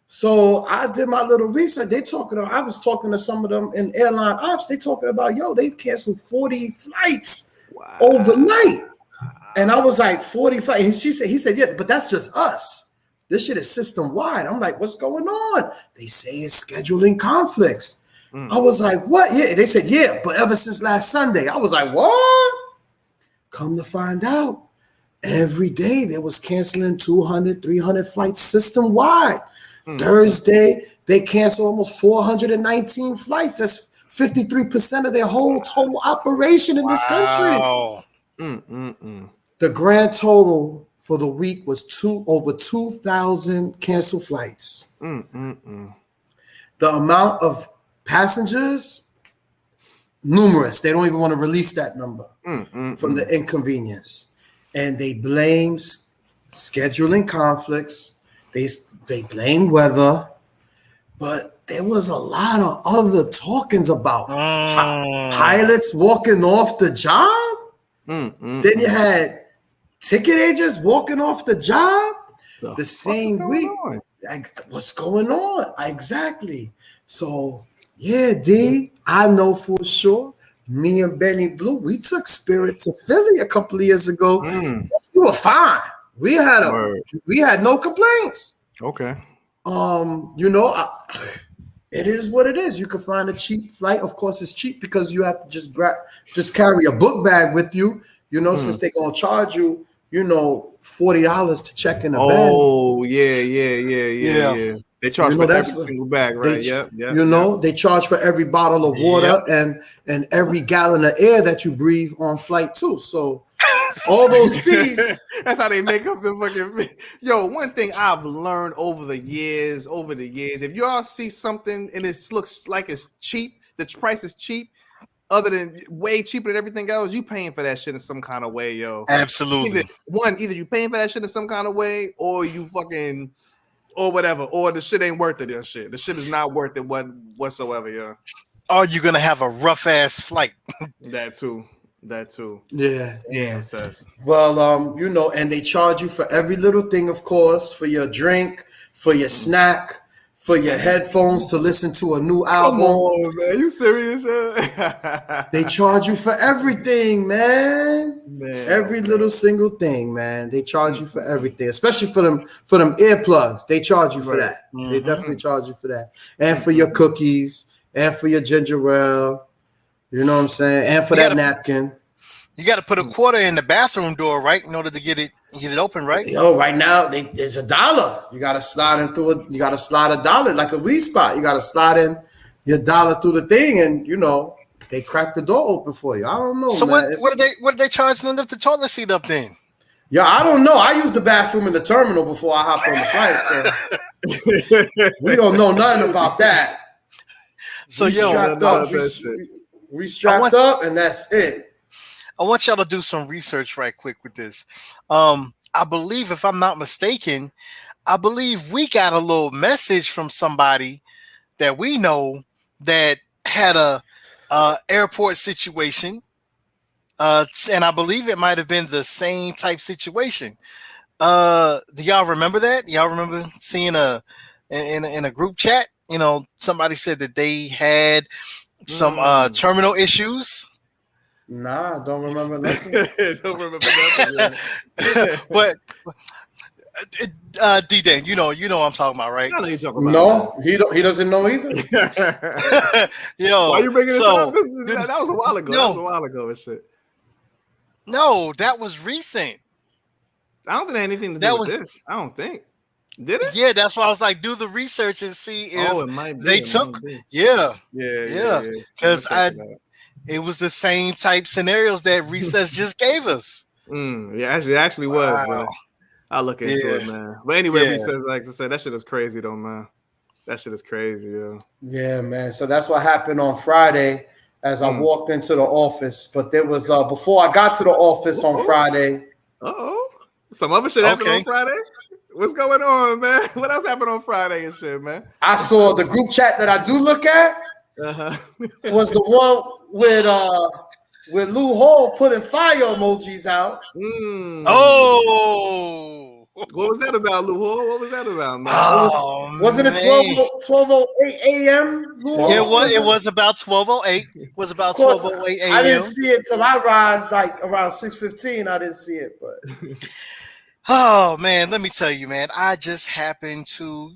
So I did my little research. I was talking to some of them in airline ops. They talking about, they've canceled 40 flights overnight. And I was like, 40 flights. He said, yeah, but that's just us. This shit is system wide. I'm like, what's going on? They say it's scheduling conflicts. I was like, what? Yeah. They said, yeah, but ever since last Sunday. I was like, what? Come to find out, every day they was canceling 200, 300 flights system wide. Thursday, they canceled almost 419 flights. That's 53% of their whole total operation in this country. The grand total for the week was over 2,000 canceled flights. The amount of passengers, numerous. They don't even want to release that number from the inconvenience. And they blame scheduling conflicts. They blame weather. But there was a lot of other talkings about pilots walking off the job. Then you had ticket agents walking off the job the same week. Like, what's going on? Exactly. So, yeah, D, I know for sure. Me and Benny Blue, we took Spirit to Philly a couple of years ago. We were fine. We had no complaints. Okay. It is what it is. You can find a cheap flight. Of course, it's cheap because you have to just carry a book bag with you. Since they're gonna charge you, $40 to check in a bag. Oh, yeah. They charge for every single bag, right? They charge for every bottle of water and every gallon of air that you breathe on flight too. So all those fees. That's how they make up the fucking. Yo, one thing I've learned over the years, if you all see something and it looks like it's cheap, the price is cheap, other than way cheaper than everything else, you paying for that shit in some kind of way, yo. Absolutely. Either you paying for that shit in some kind of way, or you fucking, or whatever, or the shit ain't worth it. That shit, the shit is not worth it whatsoever, yo. Or you're gonna have a rough ass flight. That too. Yeah. Says. Well, and they charge you for every little thing, of course, for your drink, for your snack, for your headphones to listen to a new album. Come on, man. You serious? They charge you for everything, man. Every little single thing, man. They charge you for everything, especially for them earplugs. They charge you for that. They definitely charge you for that. And for your cookies, and for your ginger ale. You know what I'm saying? And for that napkin. You got to put a quarter in the bathroom door, right? In order to get it open, right? Right now there's $1. You got to slide in through it. You got to slide $1 like a weed spot. You got to slide in your dollar through the thing, and they crack the door open for you. I don't know. So man. what are they charging to lift the toilet seat up then? Yeah, I don't know. I used the bathroom in the terminal before I hopped on the flight, so we don't know nothing about that. So we strapped up, and that's it. I want y'all to do some research right quick with this. I believe, if I'm not mistaken, we got a little message from somebody that we know that had a airport situation, and I believe it might have been the same type situation. Do y'all remember that? Y'all remember seeing in a group chat? Somebody said that they had some terminal issues. Nah, I don't remember nothing. But D-Dan, you know what I'm talking about, right? I know you're talking about. No, he doesn't know either. Yo, why you bringing this up? That was a while ago. That was a while ago and shit. No, that was recent. I don't think it had anything to do with this. I don't think. Did it? Yeah, that's why I was like, do the research and see if it might be, they took. Yeah. Because it was the same type scenarios that Recess just gave us. Yeah, actually was, bro. I'll look into it, man. But anyway, Recess, like I said, that shit is crazy though, man. That shit is crazy, yo. Yeah, man. So that's what happened on Friday as I walked into the office. But there was before I got to the office on Friday. Some other shit happened on Friday. What's going on, man? What else happened on Friday and shit, man? I saw the group chat that I do look at was the one with Lou Hall putting fire emojis out. Oh, what was that about, Lou Hall? What was that about, man? Wasn't it 12:08 a.m.? Yeah, it was about 12:08. It was about 12:08 a.m. I didn't see it till I rise like around 6:15. I didn't see it, but. Oh man, let me tell you, man. I just happened to,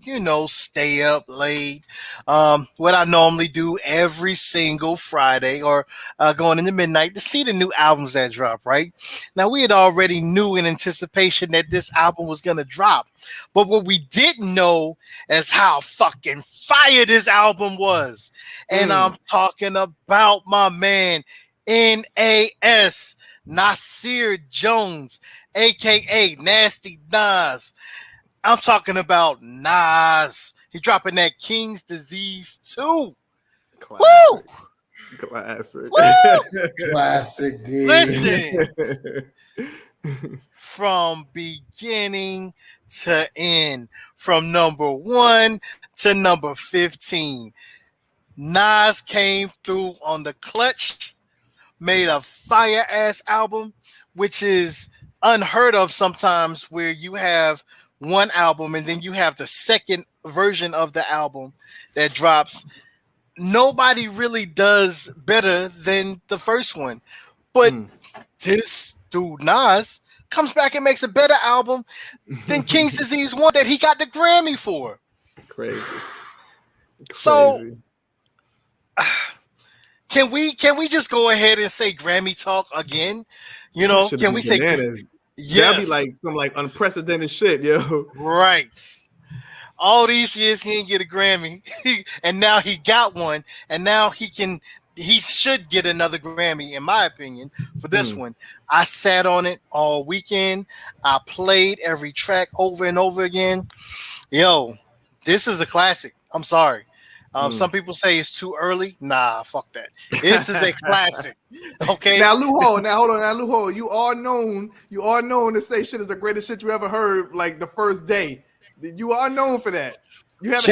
stay up late. What I normally do every single Friday or going into midnight to see the new albums that drop, right? Now, we had already knew in anticipation that this album was going to drop. But what we didn't know is how fucking fire this album was. And I'm talking about my man, N.A.S., Nasir Jones, a.k.a. Nasty Nas. I'm talking about Nas. He dropping that King's Disease 2. Classic. Woo! Classic. Woo! Classic, dude. Listen. From beginning to end, from number 1 to number 15, Nas came through on the clutch, made a fire-ass album, which is unheard of sometimes, where you have one album and then you have the second version of the album that drops. Nobody really does better than the first one. But this dude, Nas, comes back and makes a better album than King's Disease 1 that he got the Grammy for. Crazy. So can we just go ahead and say Grammy talk again? Can we say yes? That'd be like some unprecedented shit, yo. Right. All these years he didn't get a Grammy, and now he got one, and now he should get another Grammy, in my opinion, for this one. I sat on it all weekend. I played every track over and over again. Yo, this is a classic. I'm sorry. Some people say it's too early. Nah, fuck that. This is a classic. Okay. Now, Lou Hall. Now, hold on. Now, Lou Hall. You are known to say shit is the greatest shit you ever heard. Like the first day, you are known for that. You have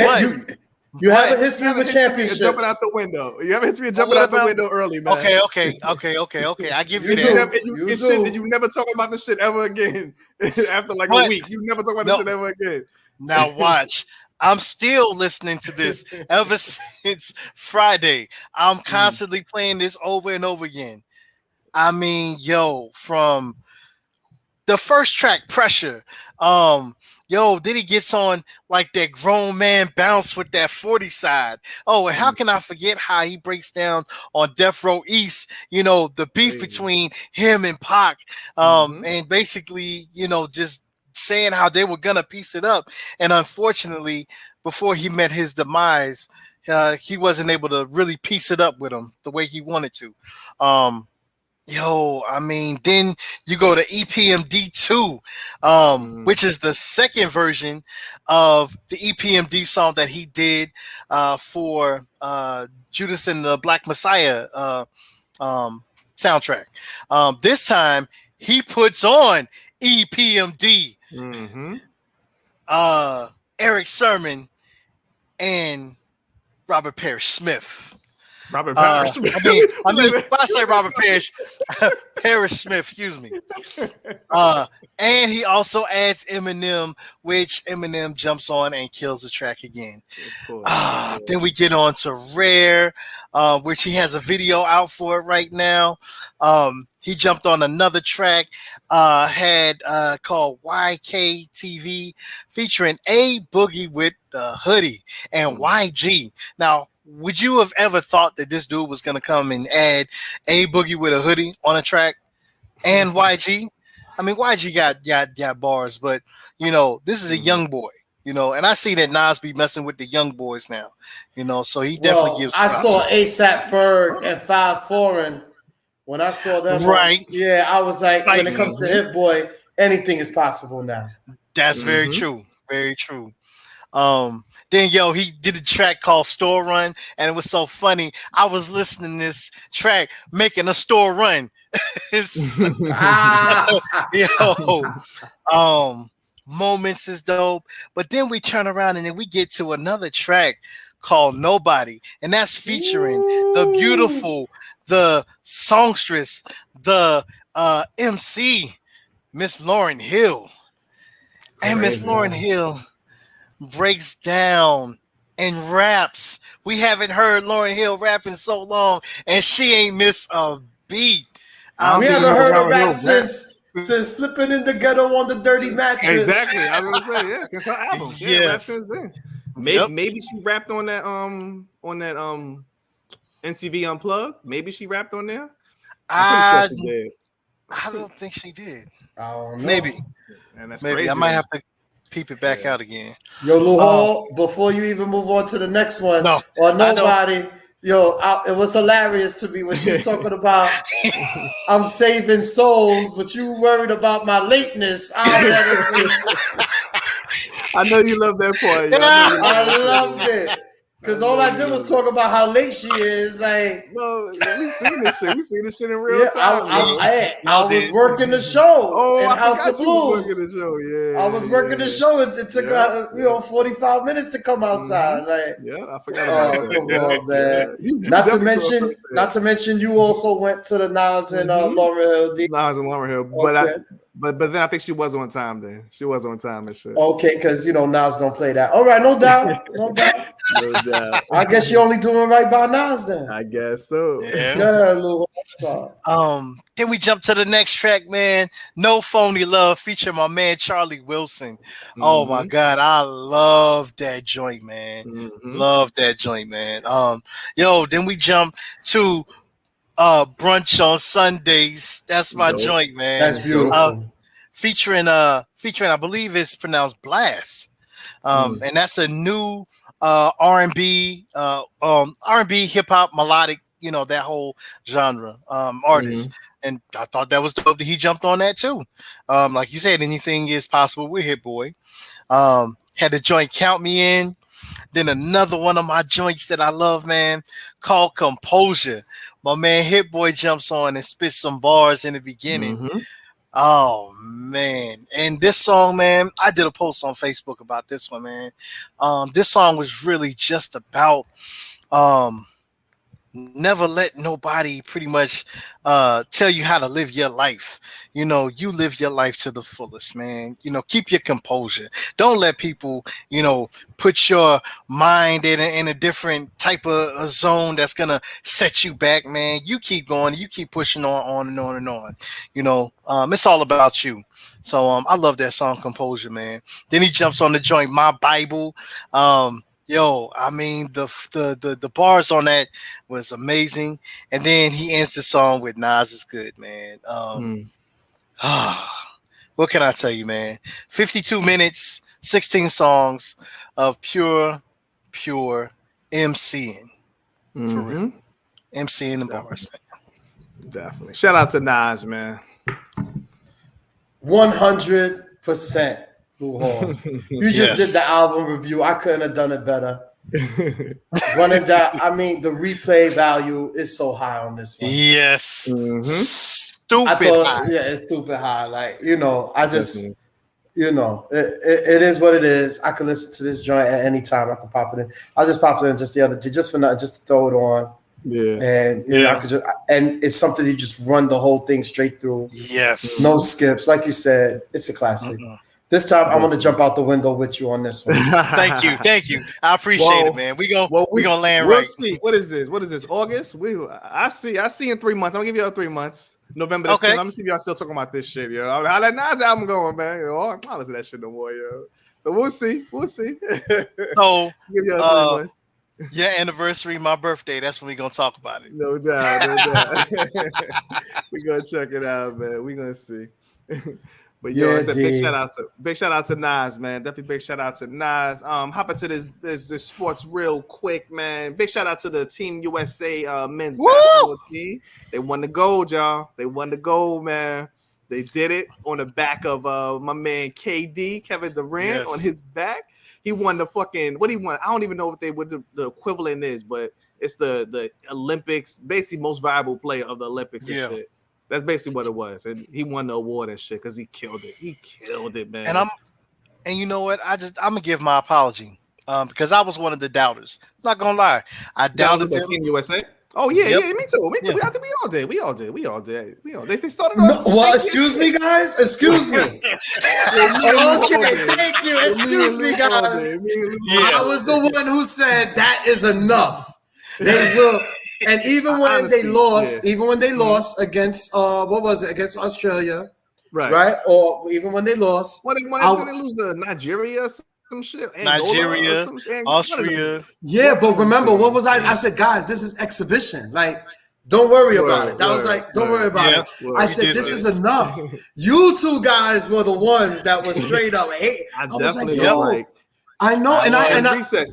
you have a history with championships. Jumping out the window. You have a history of jumping out the window early, man. Okay. I give you that. You never talk about this shit ever again. After a week, you never talk about this shit ever again. Now watch. I'm still listening to this ever since Friday. I'm constantly playing this over and over again. I mean, from the first track, Pressure, then he gets on like that grown man bounce with that 40 side. Oh, and how can I forget how he breaks down on Death Row East, the beef between him and Pac, and basically, just saying how they were gonna piece it up, and unfortunately, before he met his demise, he wasn't able to really piece it up with him the way he wanted to. Then you go to EPMD 2, which is the second version of the EPMD song that he did for Judas and the Black Messiah soundtrack. This time he puts on EPMD, Eric Sermon, and Robert Parrish Smith. Robert Parrish Smith. I say Robert Parrish, Parrish Smith, excuse me. And he also adds Eminem, which Eminem jumps on and kills the track again. Then we get on to Rare, which he has a video out for it right now. He jumped on another track, called YKTV, featuring A Boogie with the Hoodie and YG. Now, would you have ever thought that this dude was going to come and add A Boogie with a Hoodie on a track and YG? I mean, YG got bars, but, this is a young boy, and I see that Nas be messing with the young boys now, so he definitely gives props. I saw ASAP Ferg and 5 Foreign. When I saw them, right? I was like, when it comes to Hit Boy, anything is possible now. That's very true. Very true. Then he did a track called Store Run, and it was so funny. I was listening to this track making a store run. It's, Moments is dope. But then we turn around and then we get to another track called Nobody, and that's featuring the beautiful, the songstress, the MC, Miss Lauryn Hill. And Miss Lauryn Hill breaks down and raps. We haven't heard Lauryn Hill rap in so long, and she ain't missed a beat. We haven't heard her rap since Flipping in the Ghetto on the Dirty Mattress. Exactly. I was gonna say, since her album. Yeah, since then. Maybe she rapped on that NCV Unplugged. Maybe she rapped on there. I don't think she did. I don't know. Maybe. And that's maybe crazy. I might have to peep it back out again. Yo, Lou Hall, before you even move on to the next one, or Nobody, it was hilarious to me when she was talking about I'm saving souls, but you worried about my lateness. I know you love that part. I loved it. Because all I did was talk about how late she is. Like, no, we seen this shit. We seen this shit in real time. I was working the show in House of Blues. I was working the show. It took 45 minutes to come outside. Like, I forgot about that. Come on, man. Not to mention, you also went to the Nas and Lauryn Hill. Nas and Lauryn Hill, but then I think she was on time. Then she was on time and shit. Okay, because Nas don't play that. All right, no doubt, no doubt. No doubt. I guess you're only doing right by Nas then. I guess so. Then we jump to the next track, man. No Phony Love, featuring my man Charlie Wilson. Oh my God, I love that joint, man. Love that joint, man. Then we jump to Brunch on Sundays. That's my joint, man. That's beautiful. Featuring I believe it's pronounced Blast. And that's a new R&B, hip hop, melodic, that whole genre artist. And I thought that was dope that he jumped on that too. Like you said, anything is possible with Hit Boy. Had the joint Count Me In. Then another one of my joints that I love, man, called Composure. My man Hit Boy jumps on and spits some bars in the beginning. Oh man. And this song, man, I did a post on Facebook about this one, man. This song was really just about never let nobody pretty much tell you how to live your life. You live your life to the fullest, man. Keep your composure. Don't let people, put your mind in a different type of zone that's gonna set you back, man. You keep going, you keep pushing on and on and on. It's all about you. So I love that song Composure, man. Then he jumps on the joint My Bible. I mean the bars on that was amazing, and then he ends the song with Nas Is Good, man. What can I tell you, man? 52 minutes, 16 songs of pure MCing, for real. MCing the bars, man. Definitely. Shout out to Nas, man. 100%. Lou Hall. You just did the album review. I couldn't have done it better. Running down, I mean, the replay value is so high on this one. Yes. Stupid high. Yeah, it's stupid high. Like, I just, it is what it is. I could listen to this joint at any time. I could pop it in. I just popped it in just the other day, just for nothing, just to throw it on. Yeah. And I could just, and it's something you just run the whole thing straight through. Yes. No skips. Like you said, it's a classic. This time, I'm gonna jump out the window with you on this one. Thank you. I appreciate it, man. We gonna land right. See. What is this? August? I see in 3 months. I'm gonna give y'all 3 months. November the 10th. I'm gonna see if y'all still talking about this shit, yo. How that Nas album going, man? I'm not listening to that shit no more, yo. But we'll see. So give y'all 3 months. Your anniversary, my birthday. That's when we gonna talk about it. No doubt. We gonna check it out, man. We gonna see. But it's a big shout out to Nas, man. Definitely big shout out to Nas. Hop into this sports real quick, man. Big shout out to the Team USA men's basketball team. They won the gold, y'all. They won the gold, man. They did it on the back of my man KD, Kevin Durant, on his back. He won the fucking what he won. I don't even know what the equivalent is, but it's the Olympics, basically most valuable player of the Olympics and shit. That's basically what it was, and he won the award and shit because he killed it. He killed it, man. And you know what? I'm gonna give my apology because I was one of the doubters. Not gonna lie, I doubted the Team USA. Oh yeah, me too. Yeah. I think we all did. They started off. Well, excuse me, guys. Excuse me. Okay, thank you. Excuse me, guys. I was the one who said that is enough. They will. And even when they lost against what was it, against Australia, right? Or even when they lost, when they lose to Nigeria, some shit, Nigeria, Austria. Yeah, but remember what was I said, guys, this is exhibition. Like, don't worry about it. That was like, don't worry about it. I said, this is enough. You two guys were the ones that was straight up hate. I was like, yo, I know, and I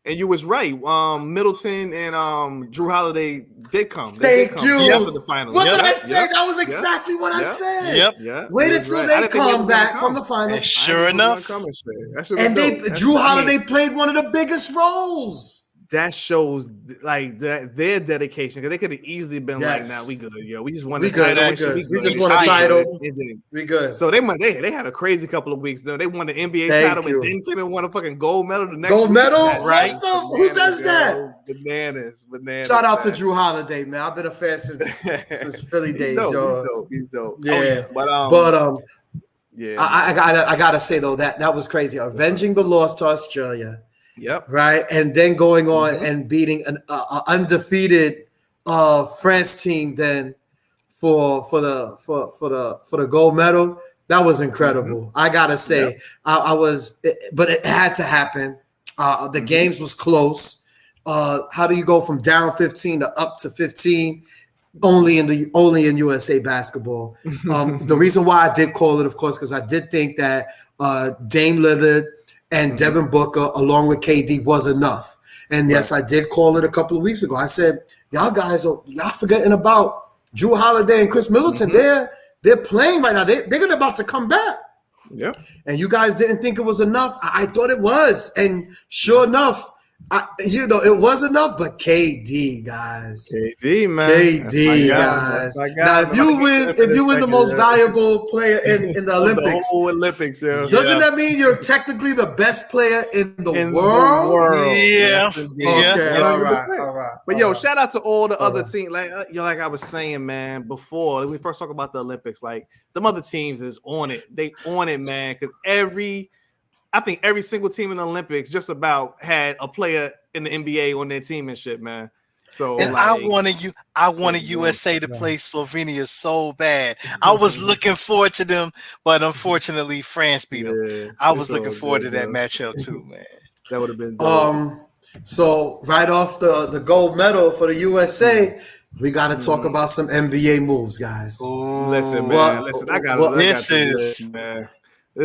and you was right. Middleton and Drew Holiday did come. Thank you. For the finals. What did I say? That was exactly what I said. Yep. Wait until they come back from the finals. And sure enough, and Drew Holiday played one of the biggest roles. That shows like their dedication because they could have easily been like, "Nah, we good, yo. We just won a title. We just won a title. We good." So they had a crazy couple of weeks. Though they won the NBA title and then came and won a fucking gold medal. The next gold medal, right? Who does that? Bananas. Shout out to Drew Holiday, man. I've been a fan since Philly days, yo. He's dope. Yeah, yeah. I gotta say though that was crazy. Avenging the loss to Australia. Yep. Right, and then going on and beating an undefeated France team then for the gold medal. That was incredible. I gotta say, I was, but it had to happen. The games was close. How do you go from down 15 to up to 15? Only in USA basketball. The reason why I did call it, of course, because I did think that Dame Lillard and Devin Booker, along with KD, was enough. And yes, I did call it a couple of weeks ago. I said, y'all forgetting about Drew Holiday and Chris Middleton. They're playing right now. They're about to come back. Yeah. And you guys didn't think it was enough. I thought it was. And sure enough, it was enough, but KD, guys. KD, man. KD, guys. Now, if you win the most valuable player in the Olympics, the whole Olympics, doesn't that mean you're technically the best player in the world? Yeah. Okay. All right. But shout out to all the other teams. Like I was saying, man, before when we first talk about the Olympics, like them other teams is on it. They on it, man, because I think every single team in the Olympics just about had a player in the NBA on their team and shit, man. So and I wanted USA to play Slovenia so bad. I was looking forward to them, but unfortunately France beat them. I was looking forward to that matchup too, man. That would have been dope. So right off the gold medal for the USA, we got to talk about some NBA moves, guys. Listen, man.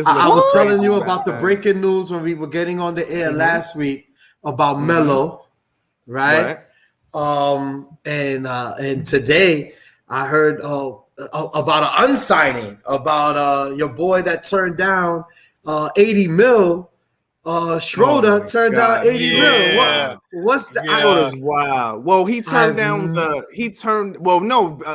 I was telling you about the breaking news when we were getting on the air last week about Melo, right? And today I heard about an unsigning, about your boy that turned down 80 mil. Schroeder turned down 80 mil. What's the? Schroeder's wild. Well, he turned down a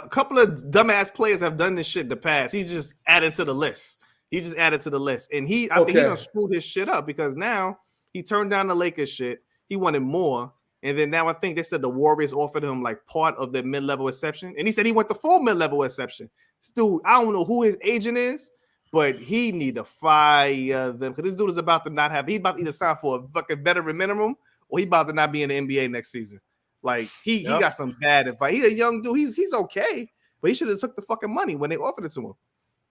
couple of dumbass players have done this shit in the past. He just added to the list. And I think he done screwed his shit up because now he turned down the Lakers shit. He wanted more. And then now I think they said the Warriors offered him like part of the mid-level exception. And he said he went the full mid-level exception. Dude, I don't know who his agent is, but he need to fire them because this dude is about to not have. He's about to either sign for a fucking veteran minimum or he about to not be in the NBA next season. Like he got some bad advice. He's a young dude. He's okay, but he should have took the fucking money when they offered it to him.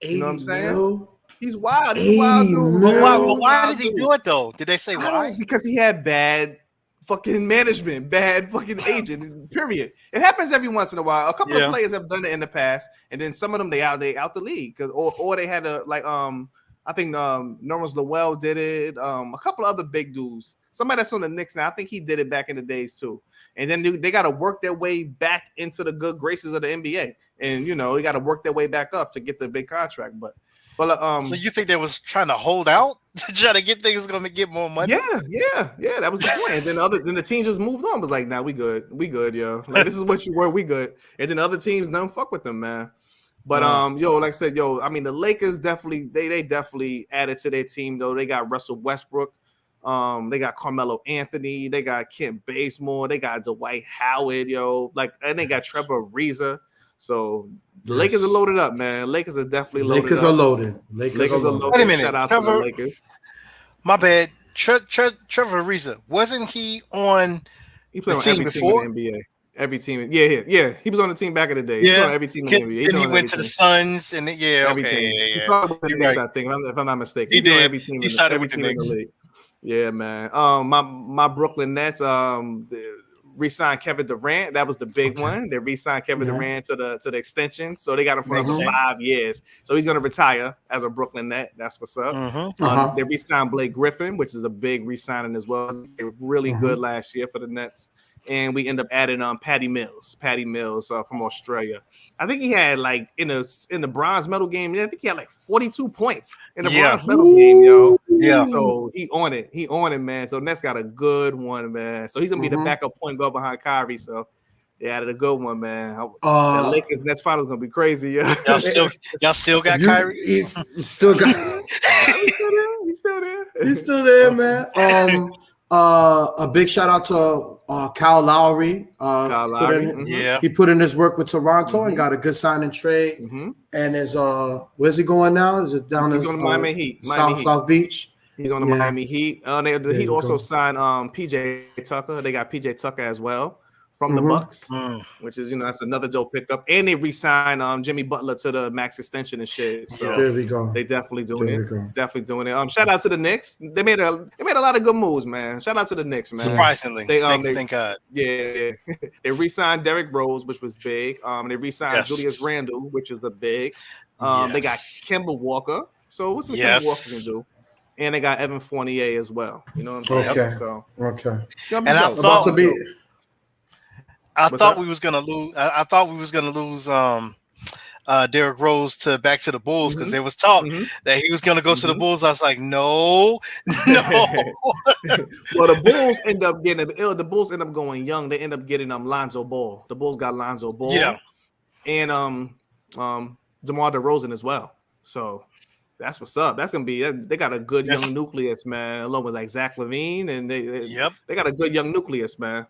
You know what I'm saying? Mil? He's wild. He's wild, dude. But why did he do it though? Did they say why? Because he had bad fucking management, bad fucking agent. Period. It happens every once in a while. A couple of players have done it in the past, and then some of them they out the league because or they had a I think Nerlens Noel did it. A couple of other big dudes. Somebody that's on the Knicks now. I think he did it back in the days too. And then they got to work their way back into the good graces of the NBA, and they got to work their way back up to get the big contract. But Well, So you think they was trying to hold out to try to get things going to get more money? yeah. That was the point. And then the team just moved on. Was like, nah, we good, yo. Like this is what you were, we good. And then the other teams don't fuck with them, man. But yo, like I said, I mean, the Lakers definitely they definitely added to their team though. They got Russell Westbrook, they got Carmelo Anthony, they got Kent Bazemore, they got Dwight Howard, and they got Trevor Ariza. So the Lakers are loaded up, man. Lakers are definitely loaded. Lakers are loaded. Lakers are loaded. Wait a minute, Shout out Trevor, to the Lakers. My bad. Trevor Ariza, wasn't he on played the on team every before? Team in the NBA. Every team, yeah. He was on the team back in the day. He was on every team in the NBA. And he went to the Suns, and He started with the Knicks, I think, if I'm not mistaken. He did. Every team He started every with team the in the Knicks. league. Yeah, man. My Brooklyn Nets re-signed Kevin Durant. That was the big one. They re-signed Kevin Durant to the extension, so they got him for 5 years. So he's gonna retire as a Brooklyn Net. That's what's up. They re-signed Blake Griffin, which is a big re-signing as well. They were really good last year for the Nets. And we end up adding Patty Mills from Australia. I think he had like in the bronze medal game. I think he had like 42 points in the bronze medal game, yo. Yeah. So he on it, man. So Nets got a good one, man. So he's gonna be the backup point guard behind Kyrie. So they added a good one, man. The Lakers Nets finals gonna be crazy, yeah. Y'all still got Kyrie? He's still got. He's still there, man. A big shout out to Kyle Lowry. He put in his work with Toronto and got a good signing trade. And is where's he going now? Is it down in Miami Heat, South Beach? He's on the Miami Heat. The Heat also signed PJ Tucker. They got PJ Tucker as well from the Bucks, which is that's another dope pickup. And they re-signed Jimmy Butler to the max extension and shit. So there we go. They definitely doing it. Definitely doing it. Shout out to the Knicks. They made a lot of good moves, man. Shout out to the Knicks, man. Surprisingly, thank God. Yeah. They re-signed Derrick Rose, which was big. They re-signed Julius Randle, which is a big. They got Kemba Walker. So what's Kemba Walker gonna do? And they got Evan Fournier as well. You know what I'm saying? Okay. And I thought we was gonna lose. I thought we was gonna lose Derrick Rose back to the Bulls because there was talk that he was gonna go to the Bulls. I was like, no. Well, the Bulls end up getting the Bulls end up going young. They end up getting Lonzo Ball. The Bulls got Lonzo Ball. Yeah. And DeMar DeRozan as well. So that's what's up. That's gonna be. They got a good young nucleus, man. Along with like Zach LaVine, and they got a good young nucleus, man.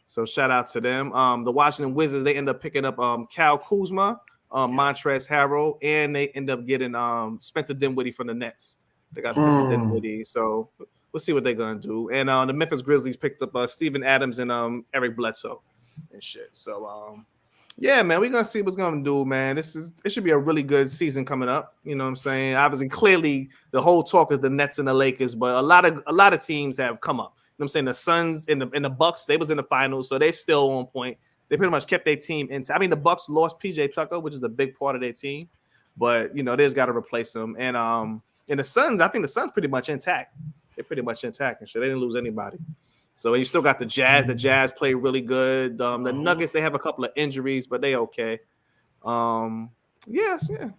So shout out to them. The Washington Wizards, they end up picking up Kyle Kuzma, Montrezl Harrell, and they end up getting Spencer Dinwiddie from the Nets. They got Spencer Dinwiddie. So we'll see what they're gonna do. And the Memphis Grizzlies picked up Steven Adams and Eric Bledsoe and shit. So yeah, man, we're gonna see what's gonna do, man. It should be a really good season coming up. You know what I'm saying? Obviously, clearly the whole talk is the Nets and the Lakers, but a lot of teams have come up. You know what I'm saying? The Suns and the Bucks, they was in the finals, so they still on point. They pretty much kept their team intact. I mean, the Bucks lost PJ Tucker, which is a big part of their team, but they just got to replace them. And the Suns, I think the Suns pretty much intact. They're pretty much intact and shit. They didn't lose anybody. So you still got the Jazz. The Jazz play really good. The Nuggets, they have a couple of injuries, but they okay. Yes, yeah,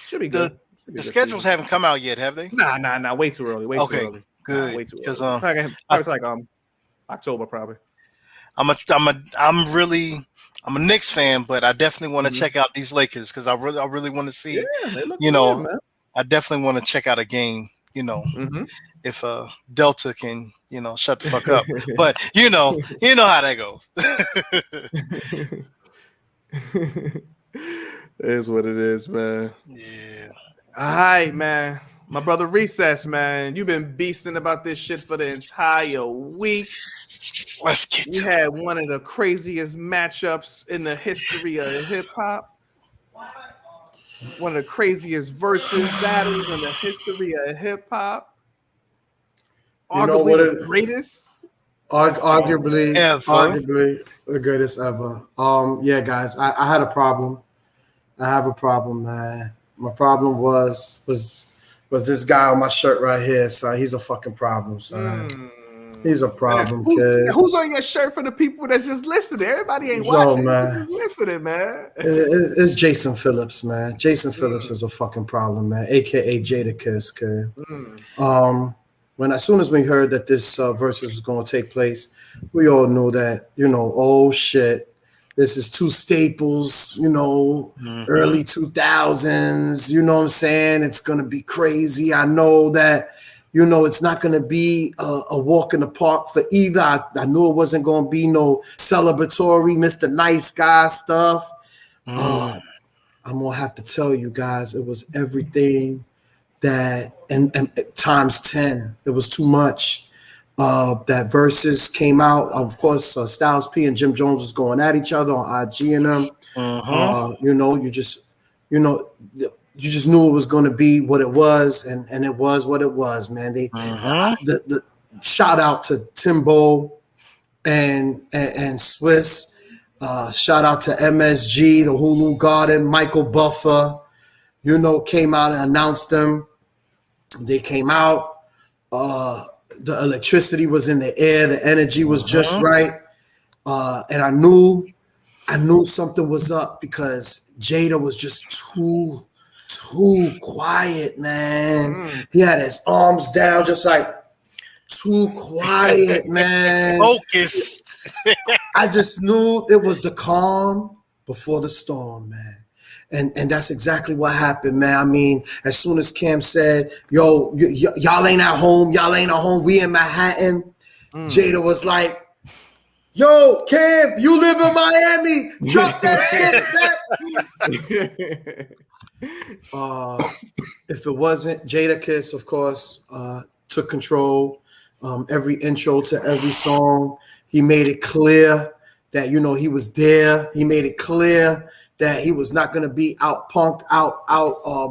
should be good. The schedules haven't come out yet, have they? Nah. Way too early. Way too early. Good. Way too Because early. It's like October probably. I'm a Knicks fan, but I definitely want to check out these Lakers because I really want to see. Yeah, they look good, man. I definitely want to check out a game. If Delta can, shut the fuck up. But you know how that goes. It is what it is, man. Yeah. All right, man. My brother Recess, man. You've been beasting about this shit for the entire week. Let's get to it. You had one of the craziest matchups in the history of hip hop. One of the craziest versus battles in the history of hip hop. Arguably the greatest. Arguably the greatest ever. Yeah, guys, I had a problem. I have a problem, man. My problem was this guy on my shirt right here, son. He's a fucking problem, son. He's a problem, kid. Who's on your shirt for the people that's just listening? Everybody ain't watching. Man. listening, man. It's Jason Phillips, man. Jason Phillips is a fucking problem, man. AKA Jadakiss, kid. As soon as we heard that this versus was going to take place, we all knew that, oh shit, this is two staples, early 2000s, you know what I'm saying? It's going to be crazy. I know that, it's not going to be a walk in the park for either. I knew it wasn't going to be no celebratory Mr. Nice Guy stuff. I'm going to have to tell you guys, it was everything that, and times 10. It was too much. That verses came out. Of course, Styles P and Jim Jones was going at each other on IG and them. You just knew it was going to be what it was, and it was what it was, man. The shout out to Timbo and Swiss. Shout out to MSG, the Hulu Garden, Michael Buffer. Came out and announced them. They came out. The electricity was in the air. The energy was just right. And I knew something was up because Jada was just too quiet, man. He had his arms down, just like too quiet, man. Focused. I just knew it was the calm before the storm, man. And that's exactly what happened, man. I mean, as soon as Cam said, yo, y'all ain't at home, we in Manhattan, Jada was like, yo, Cam, you live in Miami, drop that shit, if it wasn't, Jadakiss, of course, took control. Every intro to every song, he made it clear that, he was there. He made it clear that he was not going to be out-punked,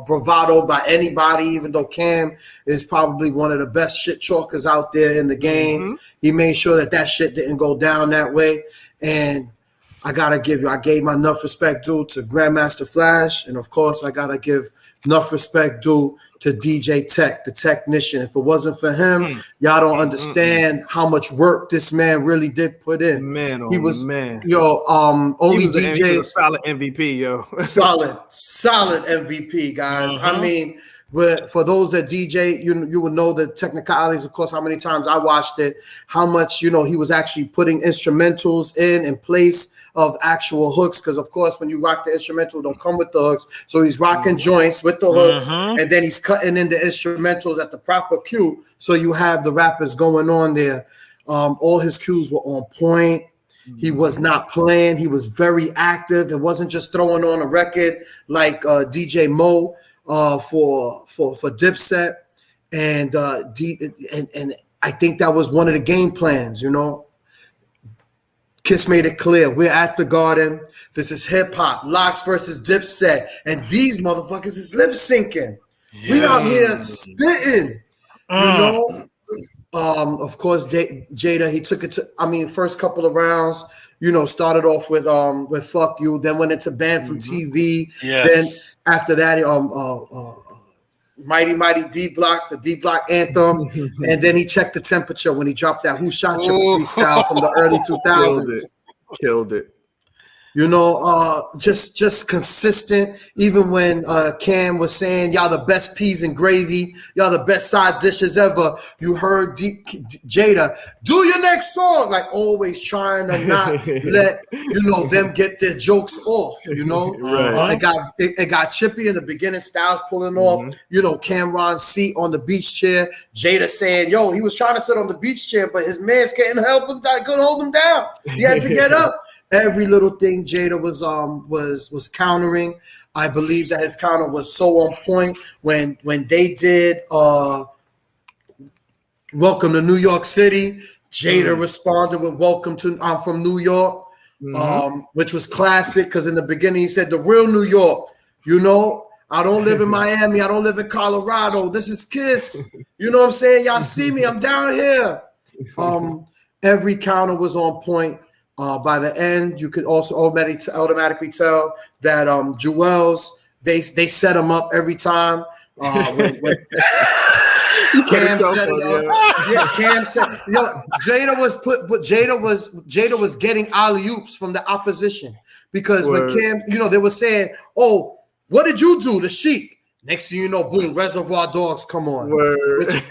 bravado by anybody, even though Cam is probably one of the best shit talkers out there in the game. He made sure that shit didn't go down that way. And I gave my Nuff Respect Due to Grandmaster Flash. And, of course, I got to give Nuff Respect Due to DJ Tech, the technician. If it wasn't for him, y'all don't understand how much work this man really did put in. Only he was DJ. A solid MVP, yo. solid MVP, guys. I mean, for those that DJ, you will know the technicalities, of course, how many times I watched it, how much, he was actually putting instrumentals in place of actual hooks, because of course when you rock the instrumental, don't come with the hooks, so he's rocking joints with the hooks, and then he's cutting in the instrumentals at the proper cue, so you have the rappers going on there. All his cues were on point. He was not playing. He was very active. It wasn't just throwing on a record like DJ Mo for Dipset, and I think that was one of the game plans, Kiss made it clear. We're at the Garden. This is hip hop. Lox versus Dipset. And these motherfuckers is lip syncing. Yes. We out here spitting. Of course, Jada, he took it to, first couple of rounds, started off with Fuck You, then went into Banned from TV. Yes. Then after that, Mighty D-Block, the D-Block anthem, and then he checked the temperature when he dropped that Who Shot You freestyle from the early 2000s. Killed it. Just consistent. Even when Cam was saying, y'all the best peas and gravy, y'all the best side dishes ever, you heard Jada, do your next song, like always trying to not let, them get their jokes off, Right. It got chippy in the beginning, Styles pulling off, Cameron's seat on the beach chair, Jada saying, yo, he was trying to sit on the beach chair, but his man's couldn't hold him down. He had to get up. Every little thing Jada was countering. I believe that his counter was so on point when they did Welcome to New York City. Jada responded with Welcome to I'm from New York, which was classic because in the beginning he said the real New York, I don't live in Miami, I don't live in Colorado. This is Kiss. You know what I'm saying? Y'all see me, I'm down here. Every counter was on point. By the end, you could also automatically tell that Jewels, they set him up every time. Cam said it. Yeah, Cam said, yo, Jada was getting alley-oops from the opposition because when Cam, they were saying, "Oh, what did you do to Sheik?" Next thing you know, boom, Reservoir Dogs come on.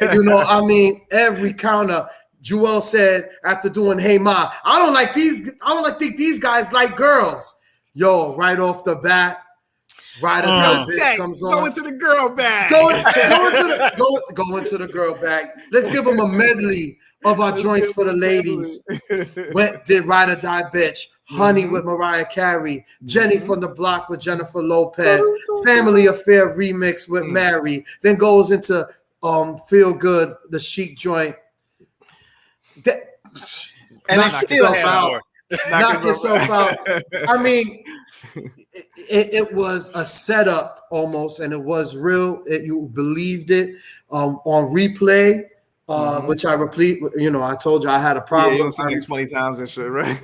I mean, every counter. Jewel said after doing "Hey Ma," I don't think these guys like girls. Yo, right off the bat. Right until bitch comes on. Go into the girl bag. Go into the girl bag. Let's give them a medley of our joints for the ladies. Did Ride or Die Bitch. Honey with Mariah Carey. Jenny from the Block with Jennifer Lopez. Family Affair remix with Mary. Then goes into Feel Good, the Chic joint. And they still have more. Knock yourself out. I mean, it was a setup almost, and it was real. You believed it on replay, which I repeat. I told you I had a problem. Yeah, you seen it 20 times and shit, right?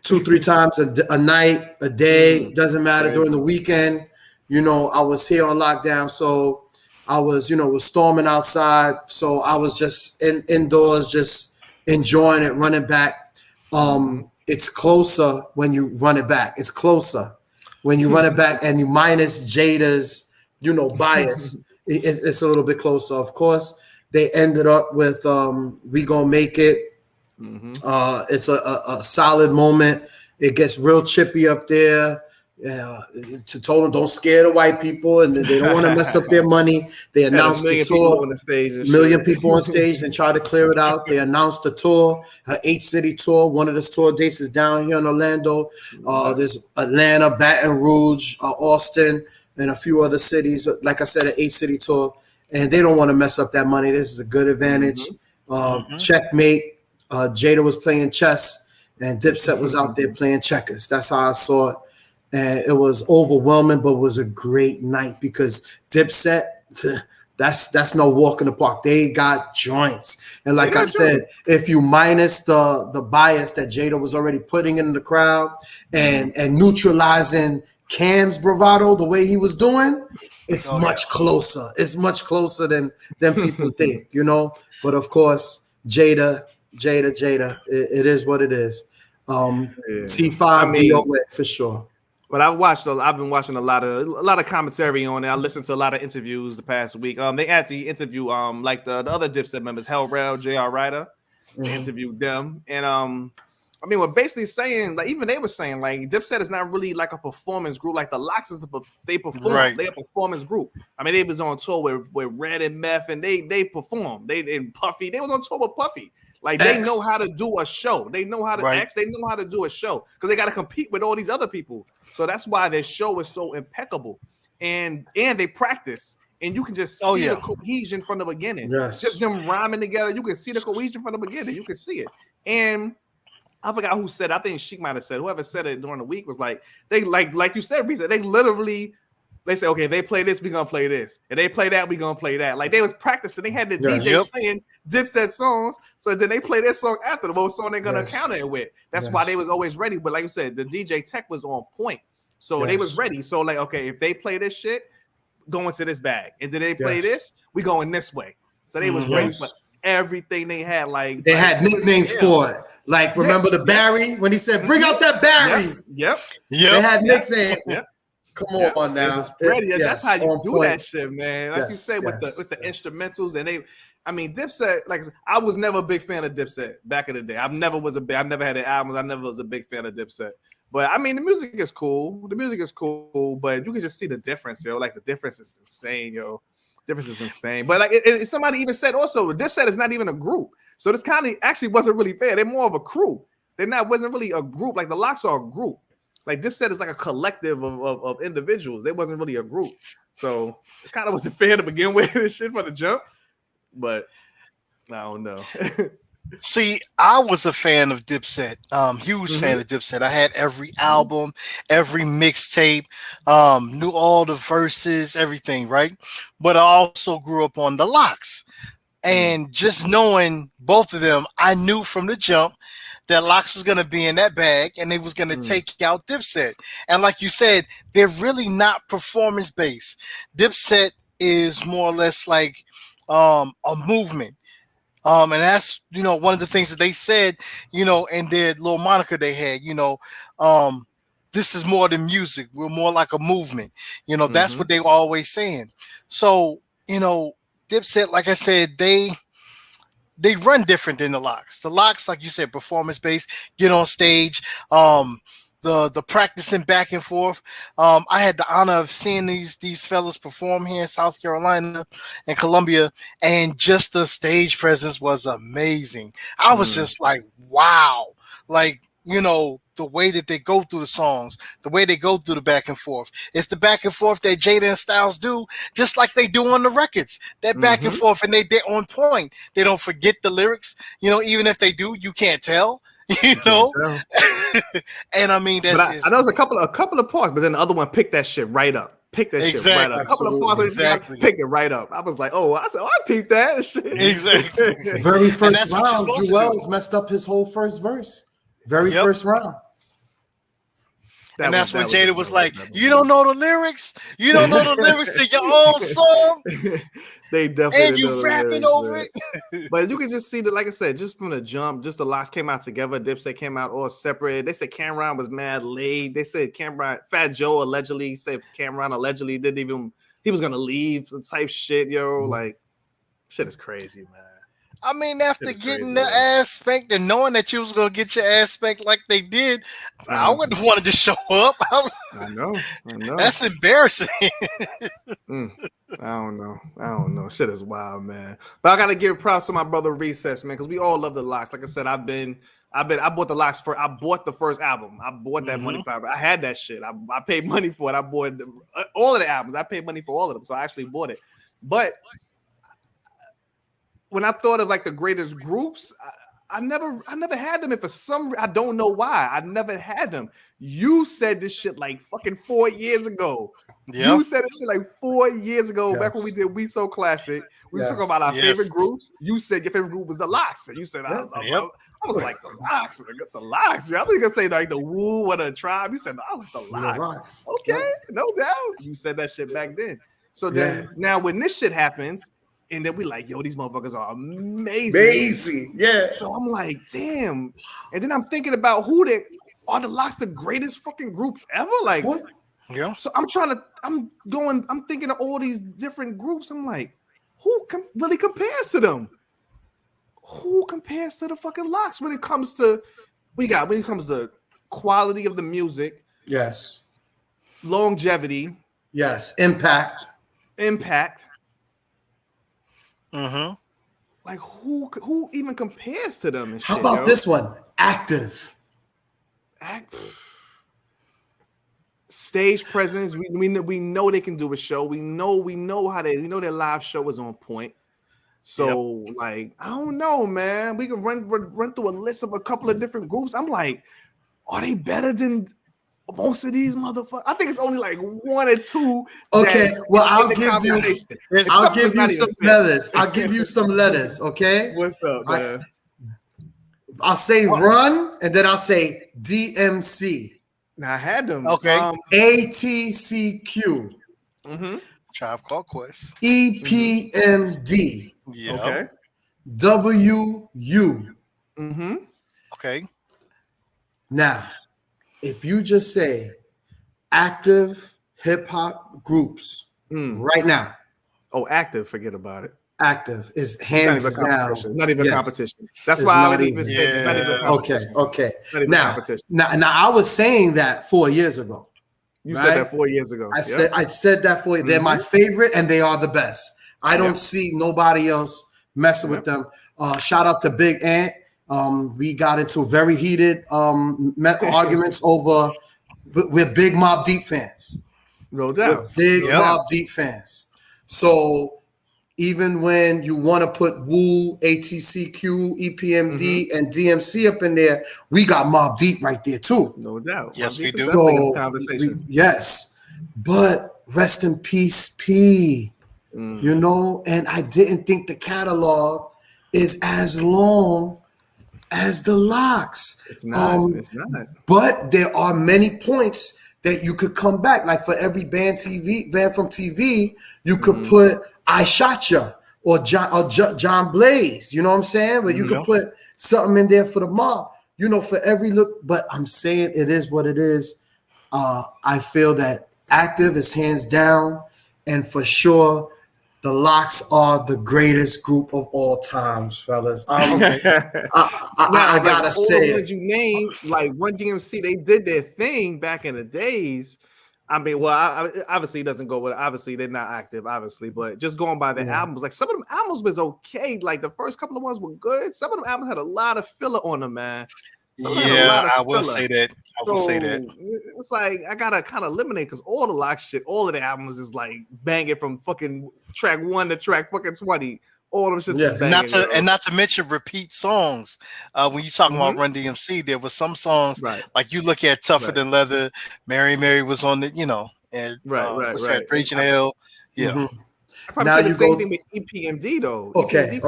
2-3 times a night, a day, doesn't matter. During the weekend, I was here on lockdown, so I was, was storming outside, so I was just indoors, just enjoying it, running back. It's closer when you run it back. It's closer when you run it back and you minus Jada's, bias. It's a little bit closer. Of course, they ended up with "We Gonna Make It." It's a solid moment. It gets real chippy up there. Told them don't scare the white people, and they don't want to mess up their money. They announced the tour, million people on stage, and try to clear it out. They announced the tour, an 8-city tour. One of the tour dates is down here in Orlando. There's Atlanta, Baton Rouge, Austin, and a few other cities. Like I said, an 8-city tour, and they don't want to mess up that money. This is a good advantage. Checkmate. Jada was playing chess, and Dipset was out there playing checkers. That's how I saw it. And it was overwhelming, but it was a great night because Dipset, that's no walk in the park. They got joints. And like I said, if you minus the bias that Jada was already putting in the crowd and neutralizing Cam's bravado the way he was doing, it's much closer. It's much closer than people think, But of course, Jada, it is what it is. T5 DOA for sure. But I've been watching a lot of commentary on it. I listened to a lot of interviews the past week. They actually interview like the other Dipset members, Hell Rel, J.R. Ryder. They interviewed them. And we're basically saying, like, even they were saying, like, Dipset is not really like a performance group. Like the Lox they perform. Right. They're a performance group. They was on tour with Red and Meth, and they performed. And Puffy, they was on tour with Puffy. Like they know how to do a show. They know how to X. They know how to do a show because they got to compete with all these other people. So that's why their show is so impeccable. And they practice, and you can just see the cohesion from the beginning. Yes. Just them rhyming together. You can see the cohesion from the beginning. You can see it. And I forgot who said it. I think Sheik might have said. Whoever said it during the week was like they like you said, Risa. They literally. They say, okay, they play this, we gonna play this. And they play that, we gonna play that. Like they was practicing. They had the DJ playing Dipset songs. So then they play their song after what song they're gonna counter it with. That's why they was always ready. But like you said, the DJ tech was on point. So they was ready. So like, okay, if they play this shit, go into this bag. And then they play this, we going this way. So they was ready for everything they had. Like they had nicknames for it. Like remember the Barry when he said, "Bring out that Barry." Yep. They had nicknames. Come on now. That's how you do that shit, man. Like you said, with the instrumentals, and Dipset, like I said, I was never a big fan of Dipset back in the day. I never had the albums. I never was a big fan of Dipset. But the music is cool. The music is cool, but you can just see the difference, yo. Like the difference is insane, yo. Difference is insane. But like somebody even said also, Dipset is not even a group. So this kind of actually wasn't really fair. They're more of a crew. Wasn't really a group. Like the Lox are a group. Like Dipset is like a collective of individuals. They wasn't really a group. So it kind of wasn't fair to begin with and shit for the jump. But I don't know. See, I was a fan of Dipset. Huge fan of Dipset. I had every album, every mixtape, knew all the verses, everything, right? But I also grew up on the Lox. And just knowing both of them, I knew from the jump that Lox was going to be in that bag and they was going to take out Dipset. And like you said, they're really not performance-based. Dipset is more or less like a movement. And that's, one of the things that they said, in their little moniker they had, this is more than music. We're more like a movement. That's what they were always saying. So, Dipset, like I said, they run different than the Lox. The Lox, like you said, performance based, get on stage, the practicing back and forth. I had the honor of seeing these fellas perform here in South Carolina and Columbia, and just the stage presence was amazing. I was just like, wow, like, the way that they go through the songs, the way they go through the back and forth. It's the back and forth that Jada and Styles do, just like they do on the records. That back and forth, and they're on point. They don't forget the lyrics. Even if they do, you can't tell. And I mean, that's. I know there's a couple of parts, but then the other one picked that shit right up. Pick that shit right up. A couple of parts, exactly. Pick it right up. I was like, I peeped that shit. Exactly. Very first round, Jewels messed up his whole first verse. Very first round. And that's when Jada was like, you don't know the lyrics? You don't know the lyrics to your own song? They definitely and you rapping over it. But you can just see that, like I said, just from the jump, just the Lox came out together. Dipset came out all separate. They said Cameron was mad laid. They said Fat Joe allegedly said Cameron allegedly he was gonna leave some type shit, yo. Like, shit is crazy, man. I mean, after getting the ass spanked and knowing that you was gonna get your ass spanked like they did, I wouldn't have wanted to show up. I know. That's embarrassing. I don't know. Shit is wild, man. But I gotta give props to my brother Recess, man, because we all love the Lox. Like I said, I bought the Lox for. I bought the first album. I bought that money for. I had that shit. I paid money for it. I bought all of the albums. I paid money for all of them, so I actually bought it. But when I thought of like the greatest groups, I never had them. And for some, I don't know why, I never had them. You said this shit like fucking 4 years ago. Yep. You said this shit like 4 years ago, back when we did We So Classic. We were talking about our favorite groups. You said your favorite group was the Lox, and you said I was like the Lox. The Lox. I was gonna say like the Woo or the Tribe. You said I was like the Lox. Okay, no doubt. You said that shit back then. So then now when this shit happens. And then we like, yo, these motherfuckers are amazing. Yeah. So I'm like, damn. And then I'm thinking about are the Lox the greatest fucking group ever? Like, what? Yeah. So I'm thinking of all these different groups. I'm like, who really compares to them? Who compares to the fucking Lox when it comes to quality of the music? Yes. Longevity. Yes. Impact. Like who even compares to them? And how about this one? Active. Stage presence. We know they can do a show. We know their live show is on point. So like I don't know, man. We can run through a list of a couple of different groups. I'm like, are they better than most of these motherfuckers? I think it's only like one or two. Okay, well, I'll give you some letters. I'll give you some letters. Okay. What's up, man? I'll say Run, and then I'll say DMC. Now I had them. Okay. ATCQ. Tribe Called Quest. EPMD. Yeah. Okay. WU. Okay. Now, if you just say active hip hop groups right now. Oh, active, forget about it. Active is hands down. Not even competition. That's why I would even say it's not even competition. Okay. Now, I was saying that 4 years ago. You said that 4 years ago. I said that for you. They're my favorite and they are the best. I don't see nobody else messing with them. Shout out to Big Ant. We got into very heated arguments over. We're big Mobb Deep fans. No doubt. We're big Mobb Deep fans. So even when you want to put Woo, ATCQ, EPMD, and DMC up in there, we got Mobb Deep right there too. No doubt. Yes, we do. So, conversation. Yes, but rest in peace, P. You know, and I didn't think the catalog is as long as the Lox. It's not. It's not. But there are many points that you could come back. Like for every band from TV, you could put I Shot Ya or John Blaze. You know what I'm saying? But you could put something in there for the mob. You know, for every look. But I'm saying it is what it is. I feel that Active is hands down, and for sure, the Lox are the greatest group of all times, fellas. I gotta say the ones you named, like Run DMC, they did their thing back in the days. I mean, well, obviously it doesn't go with. Obviously, they're not active, obviously, but just going by the albums, like some of them albums was okay. Like the first couple of ones were good. Some of them albums had a lot of filler on them, man. Yeah, I will say that. It's like I gotta kind of eliminate because all the Lox shit, all of the albums is like banging from fucking track 1 to track fucking 20. All of them shit is banging. Not to mention repeat songs. When you talking about Run DMC, there was some songs like you look at Tougher Than Leather, Mary was on the, and what's that, Raging Hell. Yeah. Now you same thing with EPMD though. Okay.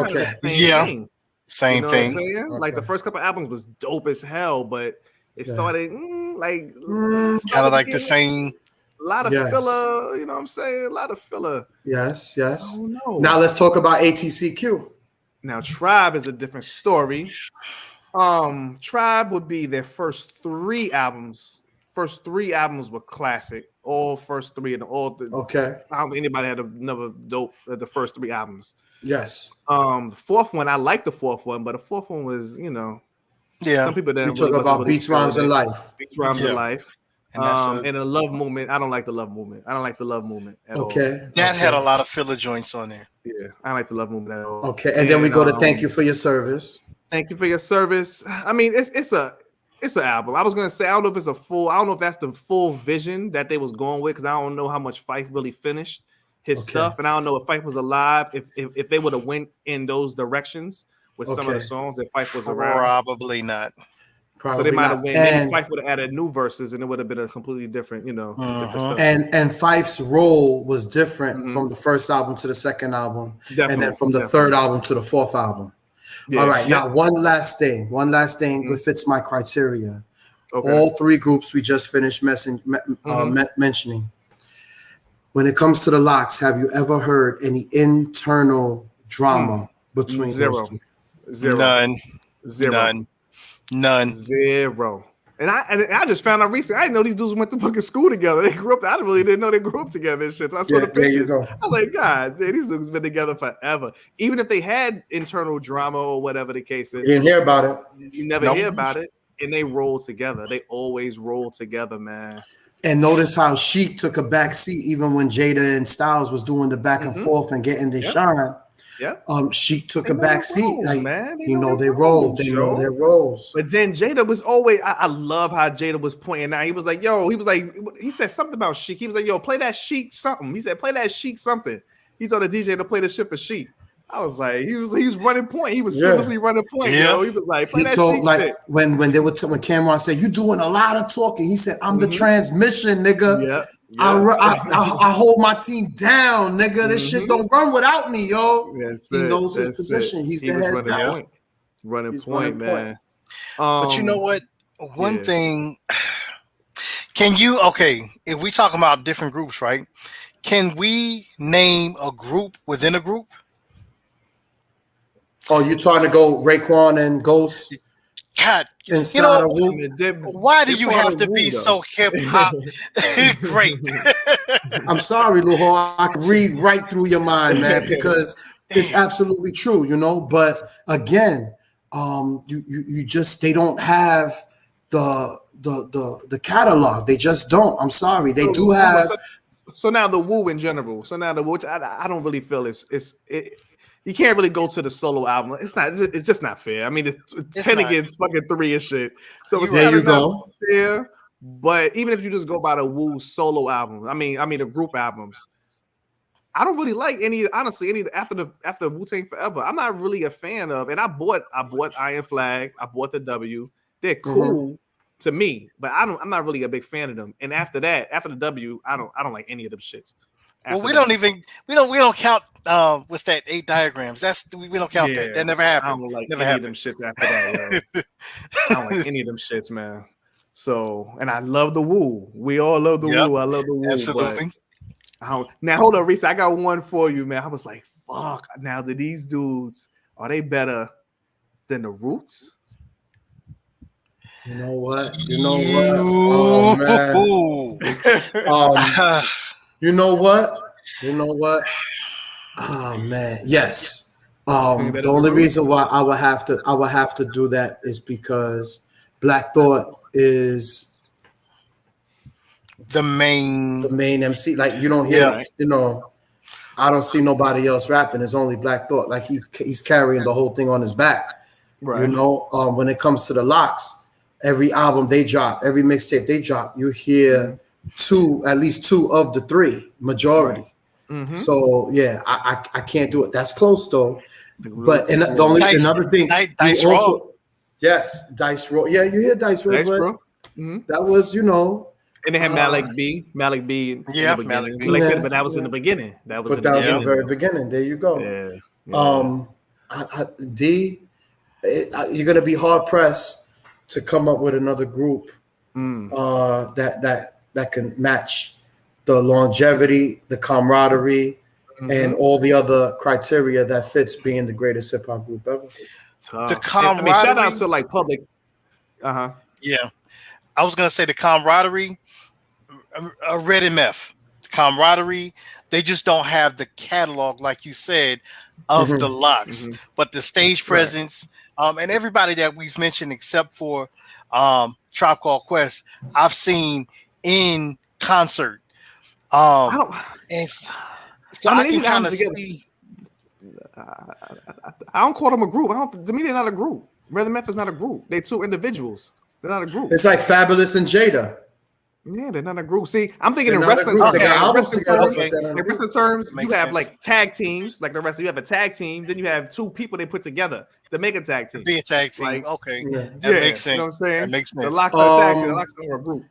Thing. Same thing. Like the first couple albums was dope as hell, but it started kind of like the same. A lot of filler, you know what I'm saying? A lot of filler. Yes. Oh, no. Now let's talk about ATCQ. Now Tribe is a different story. Tribe would be their first 3 albums. First 3 albums were classic. All first 3 and all the I don't think anybody had another dope the first 3 albums. Yes. The fourth one, I like the fourth one, but the fourth one was, some people didn't. You talk about Beats, Rhymes, and Life. Beats, Rhymes, and Life. And the Love Movement. I don't like the Love Movement. I don't like the Love Movement at all. That had a lot of filler joints on there. Yeah, I don't like the Love Movement at all. Okay, and then we go to Thank You for Your Service. Thank You for Your Service. I mean, it's an album. I was gonna say I don't know if it's a full. I don't know if that's the full vision that they was going with because I don't know how much Fife really finished his stuff, and I don't know if Fife was alive. If they would have went in those directions with some of the songs, if Fife was around, probably not. So they might have went. Maybe Fife would have added new verses, and it would have been a completely different, different stuff. And Fife's role was different from the first album to the second album, and then from the third album to the fourth album. Yeah, all right, now one last thing that fits my criteria. All 3 groups we just finished mentioning. When it comes to the Lox, have you ever heard any internal drama between those 2? Zero. None. Zero. And I just found out recently. I didn't know these dudes went to fucking school together. They grew up. I really didn't know they grew up together and shit. So I saw the pictures. I was like, God, dude, these dudes been together forever. Even if they had internal drama or whatever the case is, you didn't hear about it. You never hear about it. And they roll together. They always roll together, man. And notice how Sheik took a back seat even when Jada and Styles was doing the back and forth and getting the shine. Yeah. Sheik took a back seat. Like, man. They know their roles. But then Jada was always. I love how Jada was pointing out. He was like, "Yo," he said something about Sheik. He was like, "Yo, play that Sheik something." He said, "Play that Sheik something." He told the DJ to play the shit for Sheik. I was like, he was running point. He was seriously running point. Yeah. Yo, he was like, play that Sheik like shit. when Cameron said, "You doing a lot of talking," he said, "I'm the transmission, nigga." Yeah. I hold my team down, nigga. This shit don't run without me, yo. He knows his position. He's the head guy. Running point, man. But you know what? One thing, can you, if we talk about different groups, right? Can we name a group within a group? Oh, you trying to go Raekwon and Ghost? God, why do you have to be so hip hop? Great. I'm sorry, Luho. I can read right through your mind, man, because it's absolutely true, But again, you just they don't have the catalog. They just don't. I'm sorry. They do have. So now the Wu in general. So now the Wu, which I don't really feel it. You can't really go to the solo album. It's just not fair. I mean, it's 10 against fucking 3 and shit. So it's there you go. Fair. But even if you just go by the Wu solo album, I mean the group albums, I don't really like any after Wu-Tang Forever. I'm not really a fan of. And I bought Iron Flag. I bought the W. They're cool to me, but I'm not really a big fan of them. And after the W, I don't like any of them shits. Well, we don't count. What's that? 8 diagrams. We don't count that. That never happened. I don't like never any happened. of them shits after that. Yo. I don't like any of them shits, man. So, and I love the Wu. We all love the Wu. I love the Wu. Absolutely. Now hold on, Reese. I got one for you, man. I was like, fuck. Now, do these dudes, are they better than the Roots? You know what? Oh man. You know what? Oh man. Yes. The only reason why I would have to do that is because Black Thought is the main MC. Like you don't hear, I don't see nobody else rapping. It's only Black Thought. Like he's carrying the whole thing on his back. Right. When it comes to the Lox, every album they drop, every mixtape they drop, you hear at least two of the three majority. Right. Mm-hmm. So yeah, I can't do it. That's close though. But another thing, Dice Roll. Yes, Dice Roll. Yeah, you hear Dice Roll. Mm-hmm. That was, and they had Malik B. Malik B. Yeah, Malik B. Like I said, but that was in the beginning. That was in the very beginning. There you go. You're gonna be hard pressed to come up with another group that can match the longevity, the camaraderie, and all the other criteria that fits being the greatest hip hop group ever. The camaraderie. Shout out to like Public. Yeah, I was gonna say the camaraderie. Red MF, camaraderie. They just don't have the catalog, like you said, of the Lox, but the stage presence, and everybody that we've mentioned, except for Tribe Called Quest, I've seen in concert. I can kind of see. I don't call them a group. To me, they're not a group. Red MF is not a group. They're two individuals. They're not a group. It's like Fabulous and Jada. Yeah, they're not a group. See, I'm thinking in wrestling terms. In wrestling terms, you have like tag teams, like the wrestling. You have a tag team, then you have two people they put together to make a tag team. Be a tag team. Like, that makes sense. You know what I'm saying? That makes sense. The Lox are a tag team. The Lox are a group.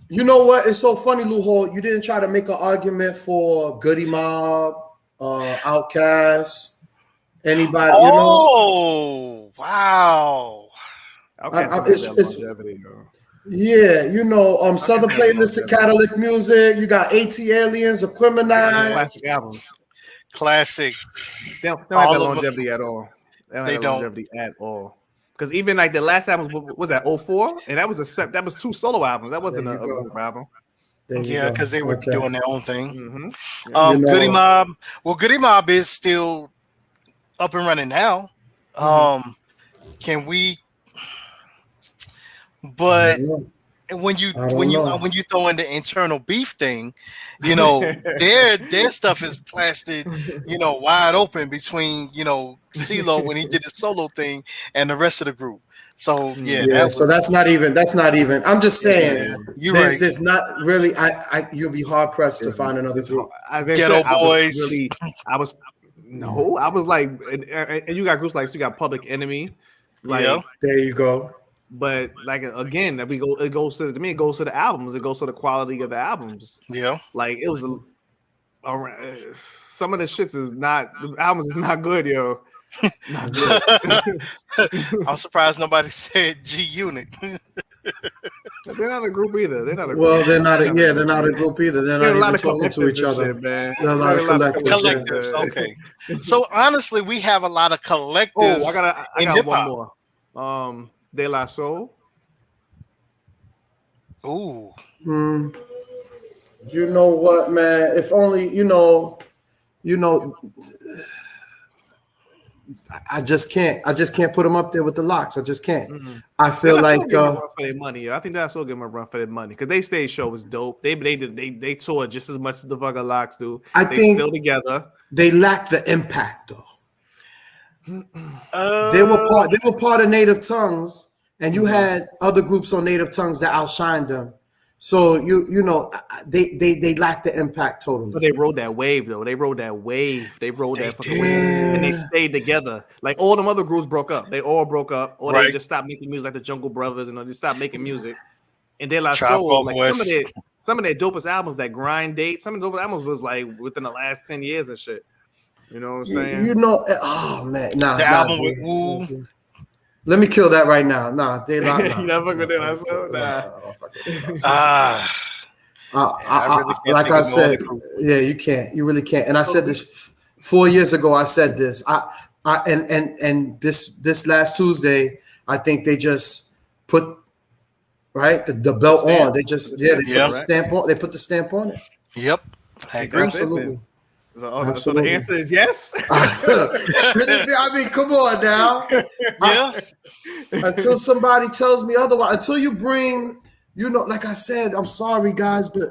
You know what? It's so funny, Lou Hall. You didn't try to make an argument for Goody Mob, Outkast, anybody. Oh, wow. Southern Playlist to Catalytic Music. You got AT Aliens, Aquemini. Classic albums. Classic. They don't have that longevity at all. They don't have longevity at all. Because even like the last album was that 04? And that was two solo albums. That wasn't a group album. Yeah, because they were doing their own thing. Goody Mob. Well, Goody Mob is still up and running now. Can we? But when you throw in the internal beef thing, their stuff is plastered, wide open between CeeLo when he did the solo thing and the rest of the group. So so that's not even. I'm just saying, there's not really. You'll be hard pressed to find another group. Ghetto Boys. I was like, and you got groups like, so you got Public Enemy. Like, there you go. But like again, it goes to the albums. It goes to the quality of the albums. Yeah, like it was some of the shits is not. The albums is not good, yo. Not good. I'm surprised nobody said G Unit. They're not a group either. They're not a group. Well, they're not a group either. They're not even talking to each other. Man. They're a lot of collectives. Okay. So honestly, we have a lot of collectives. Oh, I got one more. De La Soul. Ooh. You know what, man? If only I just can't put them up there with the Lox. I just can't. I feel like for their money. I think that's still give them a run for their money because they stage show was dope. They toured just as much as the fucking Lox do. I think still together. They lack the impact though. They were part of Native Tongues, and you had other groups on Native Tongues that outshined them. So they lack the impact totally. But they rode that wave though. They rode that fucking wave, and they stayed together. Like all them other groups broke up. They all broke up, or they just stopped making music, like the Jungle Brothers, and they stopped making music. And De La Soul, like some of their dopest albums, that Grind Date, some of the dopest albums was like within the last 10 years and shit. You know what I'm saying? Oh man, the album with Woo. Let me kill that right now. Nah, they not. You never fuck with De La Soul? Like I said, you can't. You really can't. And I said this 4 years ago I said this. And this last Tuesday, I think they just put the belt on. They just they put the stamp on. They put the stamp on it. Yep, I agree. Absolutely. So the answer is yes. Should it be? I mean, come on now. Yeah. Until somebody tells me otherwise, until you bring, like I said, I'm sorry guys, but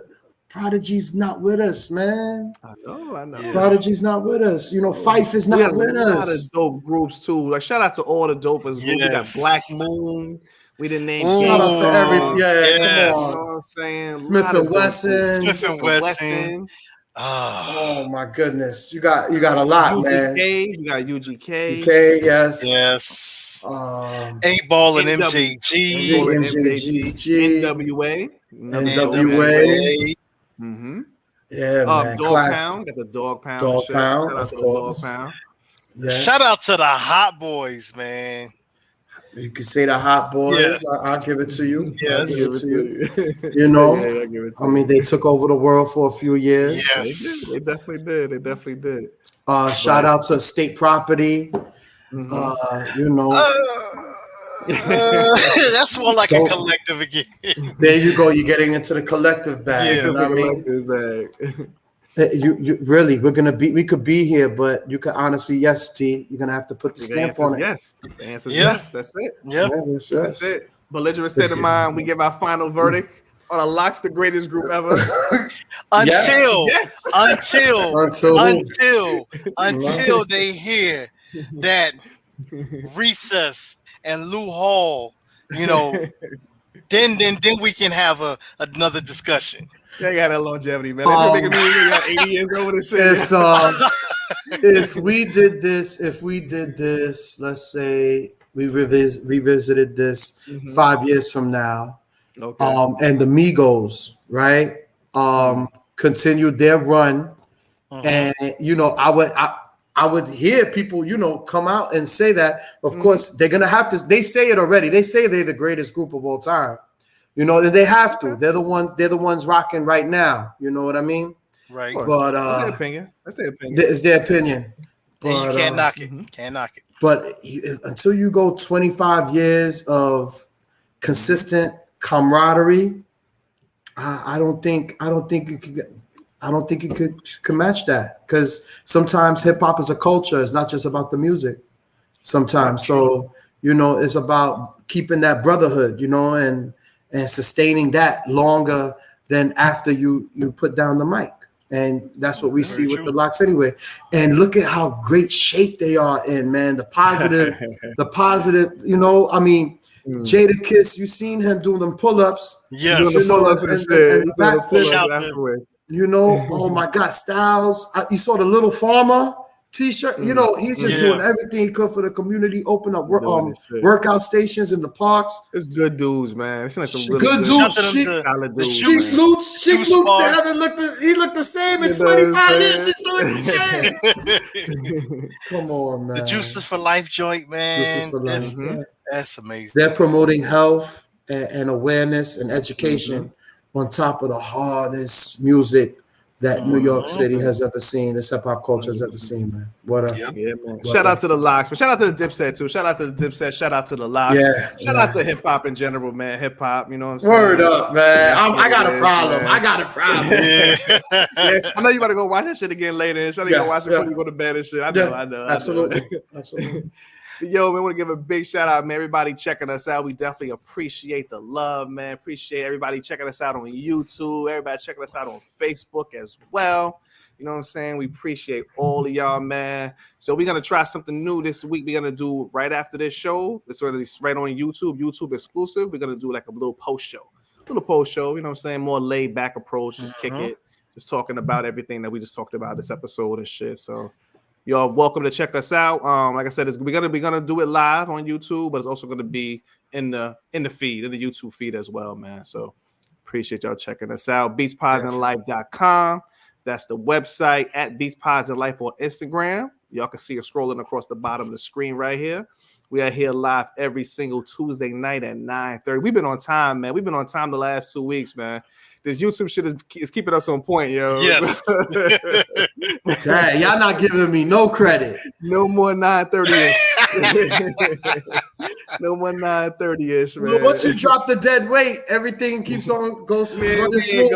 Prodigy's not with us, man. I know. Yeah. Prodigy's not with us. Fife is not with us. A lot of dope groups too. Like shout out to all the dopest groups. We got Black Moon. We didn't name. Shout out to every. Come on. You know what I'm saying? Smith and Wesson. Oh my goodness, you got a lot, UGK, man. You got UGK. UK, yes. 8Ball and MJG. NWA. Mm-hmm. Yeah, man. Dog Pound. Got the Dog Pound. Dog Pound, of course. Yes. Shout out to the Hot Boys, man. You can say the Hot Boys. Yes. I'll give it to you. Yes. I'll give it to you. I mean, they took over the world for a few years. Yes. They definitely did. Shout out to State Property. That's more like a collective again. There you go. You're getting into the collective bag. Yeah, you know what I mean? You really, we could be here, but you could honestly, yes, T, you're gonna have to put the stamp on it. Yes, the answer is yes. That's it. Yep. That's it. Belligerent State of Mind. We give our final verdict on a Lox, the greatest group ever. Until they hear that Recess and Lou Hall, then we can have another discussion. They got that longevity, man. They're making me got 80 years over this shit. If we did this, let's say we revisited this 5 years from now, and the Migos, right, continued their run, and I would hear people, come out and say that. Of course, they're gonna have to. They say it already. They say they're the greatest group of all time. And they have to. They're the ones rocking right now. You know what I mean? Right. But that's their opinion. It's their opinion. But, you can't knock it. Can't knock it. But until you go 25 years of consistent camaraderie, I don't think you could match that, because sometimes hip hop is a culture. It's not just about the music. Sometimes, so it's about keeping that brotherhood, and sustaining that longer than after you put down the mic. And that's what we see with the Lox anyway. And look at how great shape they are in, man. The positive, I mean, Jadakiss, you seen him doing them pull-ups. Yes. Doing the pull-ups and the backflip. Oh my God, Styles. You saw the Little Farmer T-shirt. He's just doing everything he could for the community. Open up workout stations in the parks. It's good dudes, man. It's like some good dudes. Sheik Lutz. They haven't looked. He looked the same in 25 years. He's doing the same. Come on, man. The Juices for Life joint, man. Juices for Life. That's amazing. They're promoting health and awareness and education on top of the hardest music that New York City has ever seen, this hip hop culture has ever seen, man. What up? Yeah, man. Shout out to the Lox, but shout out to the Dipset too. Shout out to the Dipset. Shout out to the Lox. Shout out to hip hop in general, man. Hip hop, you know what I'm saying? Word up, man. I got a problem. Yeah. I know you about to go watch that shit again later. And you go watch it before you go to bed and shit. I know. Absolutely. Yo, man, want to give a big shout out, man. Everybody checking us out. We definitely appreciate the love, man. Appreciate everybody checking us out on YouTube. Everybody checking us out on Facebook as well. You know what I'm saying? We appreciate all of y'all, man. So we're going to try something new this week. We're going to do right after this show. It's already right on YouTube exclusive. We're going to do like a little post show. You know what I'm saying? More laid back approach. Just kick it. Just talking about everything that we just talked about this episode and shit. So y'all welcome to check us out. Like I said, we're gonna do it live on YouTube, but it's also gonna be in the feed, in the YouTube feed as well, man. So appreciate y'all checking us out. BeatsPodsAndLife.com. That's the website. At BeatsPodsAndLife on Instagram. Y'all can see it scrolling across the bottom of the screen right here. We are here live every single Tuesday night at 9:30. We've been on time, man. We've been on time the last 2 weeks, man. this YouTube shit is keeping us on point, yo. Yes. Dang, y'all not giving me no credit. No more 9:30ish. No more 9:30ish, man. Once you drop the dead weight, everything keeps on goes running smooth.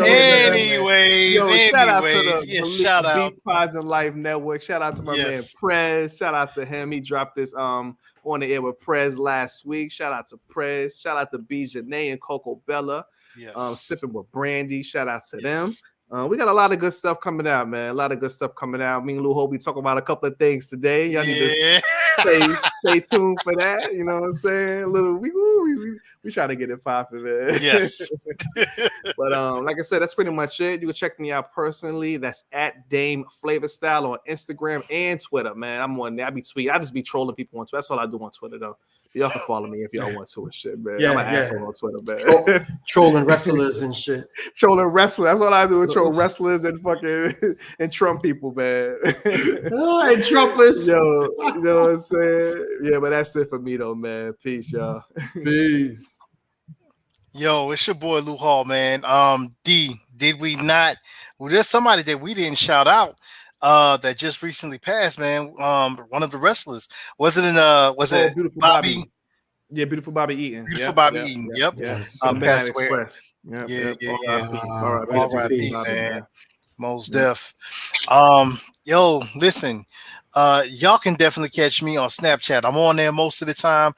Shout out to the shout out. Beats Pods and Life Network. Shout out to my man Prez. Shout out to him. He dropped this on the air with Prez last week. Shout out to Prez. Shout out to B. Janae and Coco Bella. Sipping with Brandy. Shout out to them. We got a lot of good stuff coming out, man. A lot of good stuff coming out. Me and Lou Ho be talking about a couple of things today. Y'all need to stay tuned for that. You know what I'm saying? We try to get it popping, man. Yes. But like I said, that's pretty much it. You can check me out personally. That's at D.A.M.E Flavor Style on Instagram and Twitter, man. I'm on there. I just be trolling people on Twitter. That's all I do on Twitter, though. Y'all can follow me if y'all want to and shit, man. I'm an asshole on Twitter, man. Trolling wrestlers and shit. Trolling wrestlers. That's all I do. Troll wrestlers and fucking and Trump people, man. And Trumpers. Yo, you know what I'm saying? Yeah, but that's it for me, though, man. Peace, y'all. Peace. Yo, it's your boy Lou Hall, man. D, did we not? Well, there's somebody that we didn't shout out. That just recently passed, man. One of the wrestlers. Was it Beautiful Bobby? Yeah, Beautiful Bobby Eaton. Beautiful Bobby Eaton. Yep. Passed away. All right, peace, man. Most def. Yo, listen. Y'all can definitely catch me on Snapchat. I'm on there most of the time.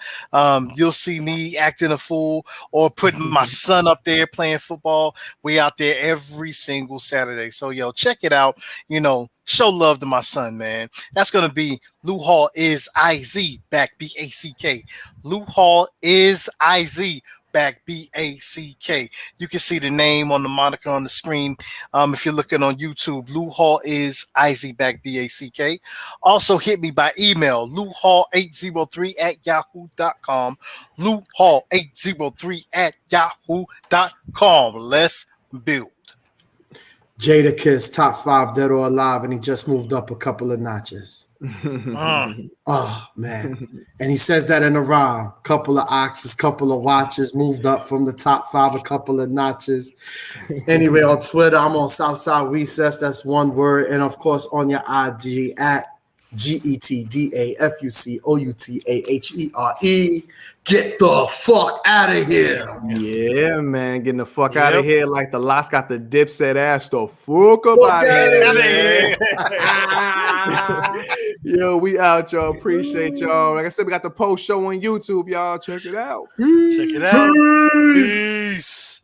You'll see me acting a fool or putting my son up there playing football. We out there every single Saturday. So, yo, check it out. You know, show love to my son, man. That's going to be Lou Hall is IZ back BACK. Lou Hall is IZ back BACK. You can see the name on the moniker on the screen. If you're looking on YouTube, Lou Hall is IZ back BACK. Also hit me by email, louhall803@yahoo.com. louhall803@yahoo.com. Let's build. Jadakiss top 5 dead or alive, and he just moved up a couple of notches. Oh man. And he says that in a rhyme. Couple of oxes, couple of watches, moved up from the top 5 a couple of notches. Anyway, on Twitter, I'm on Southside Recess. That's one word. And of course on your IG at GETDAFUCOUTAHERE. Get the fuck out of here. Yeah, man. Getting the fuck out of here like the Lox got the Dipset ass the fuck up out of here. Yo, we out, y'all. Appreciate y'all. Like I said, we got the post show on YouTube, y'all. Check it out. Check it out. Peace.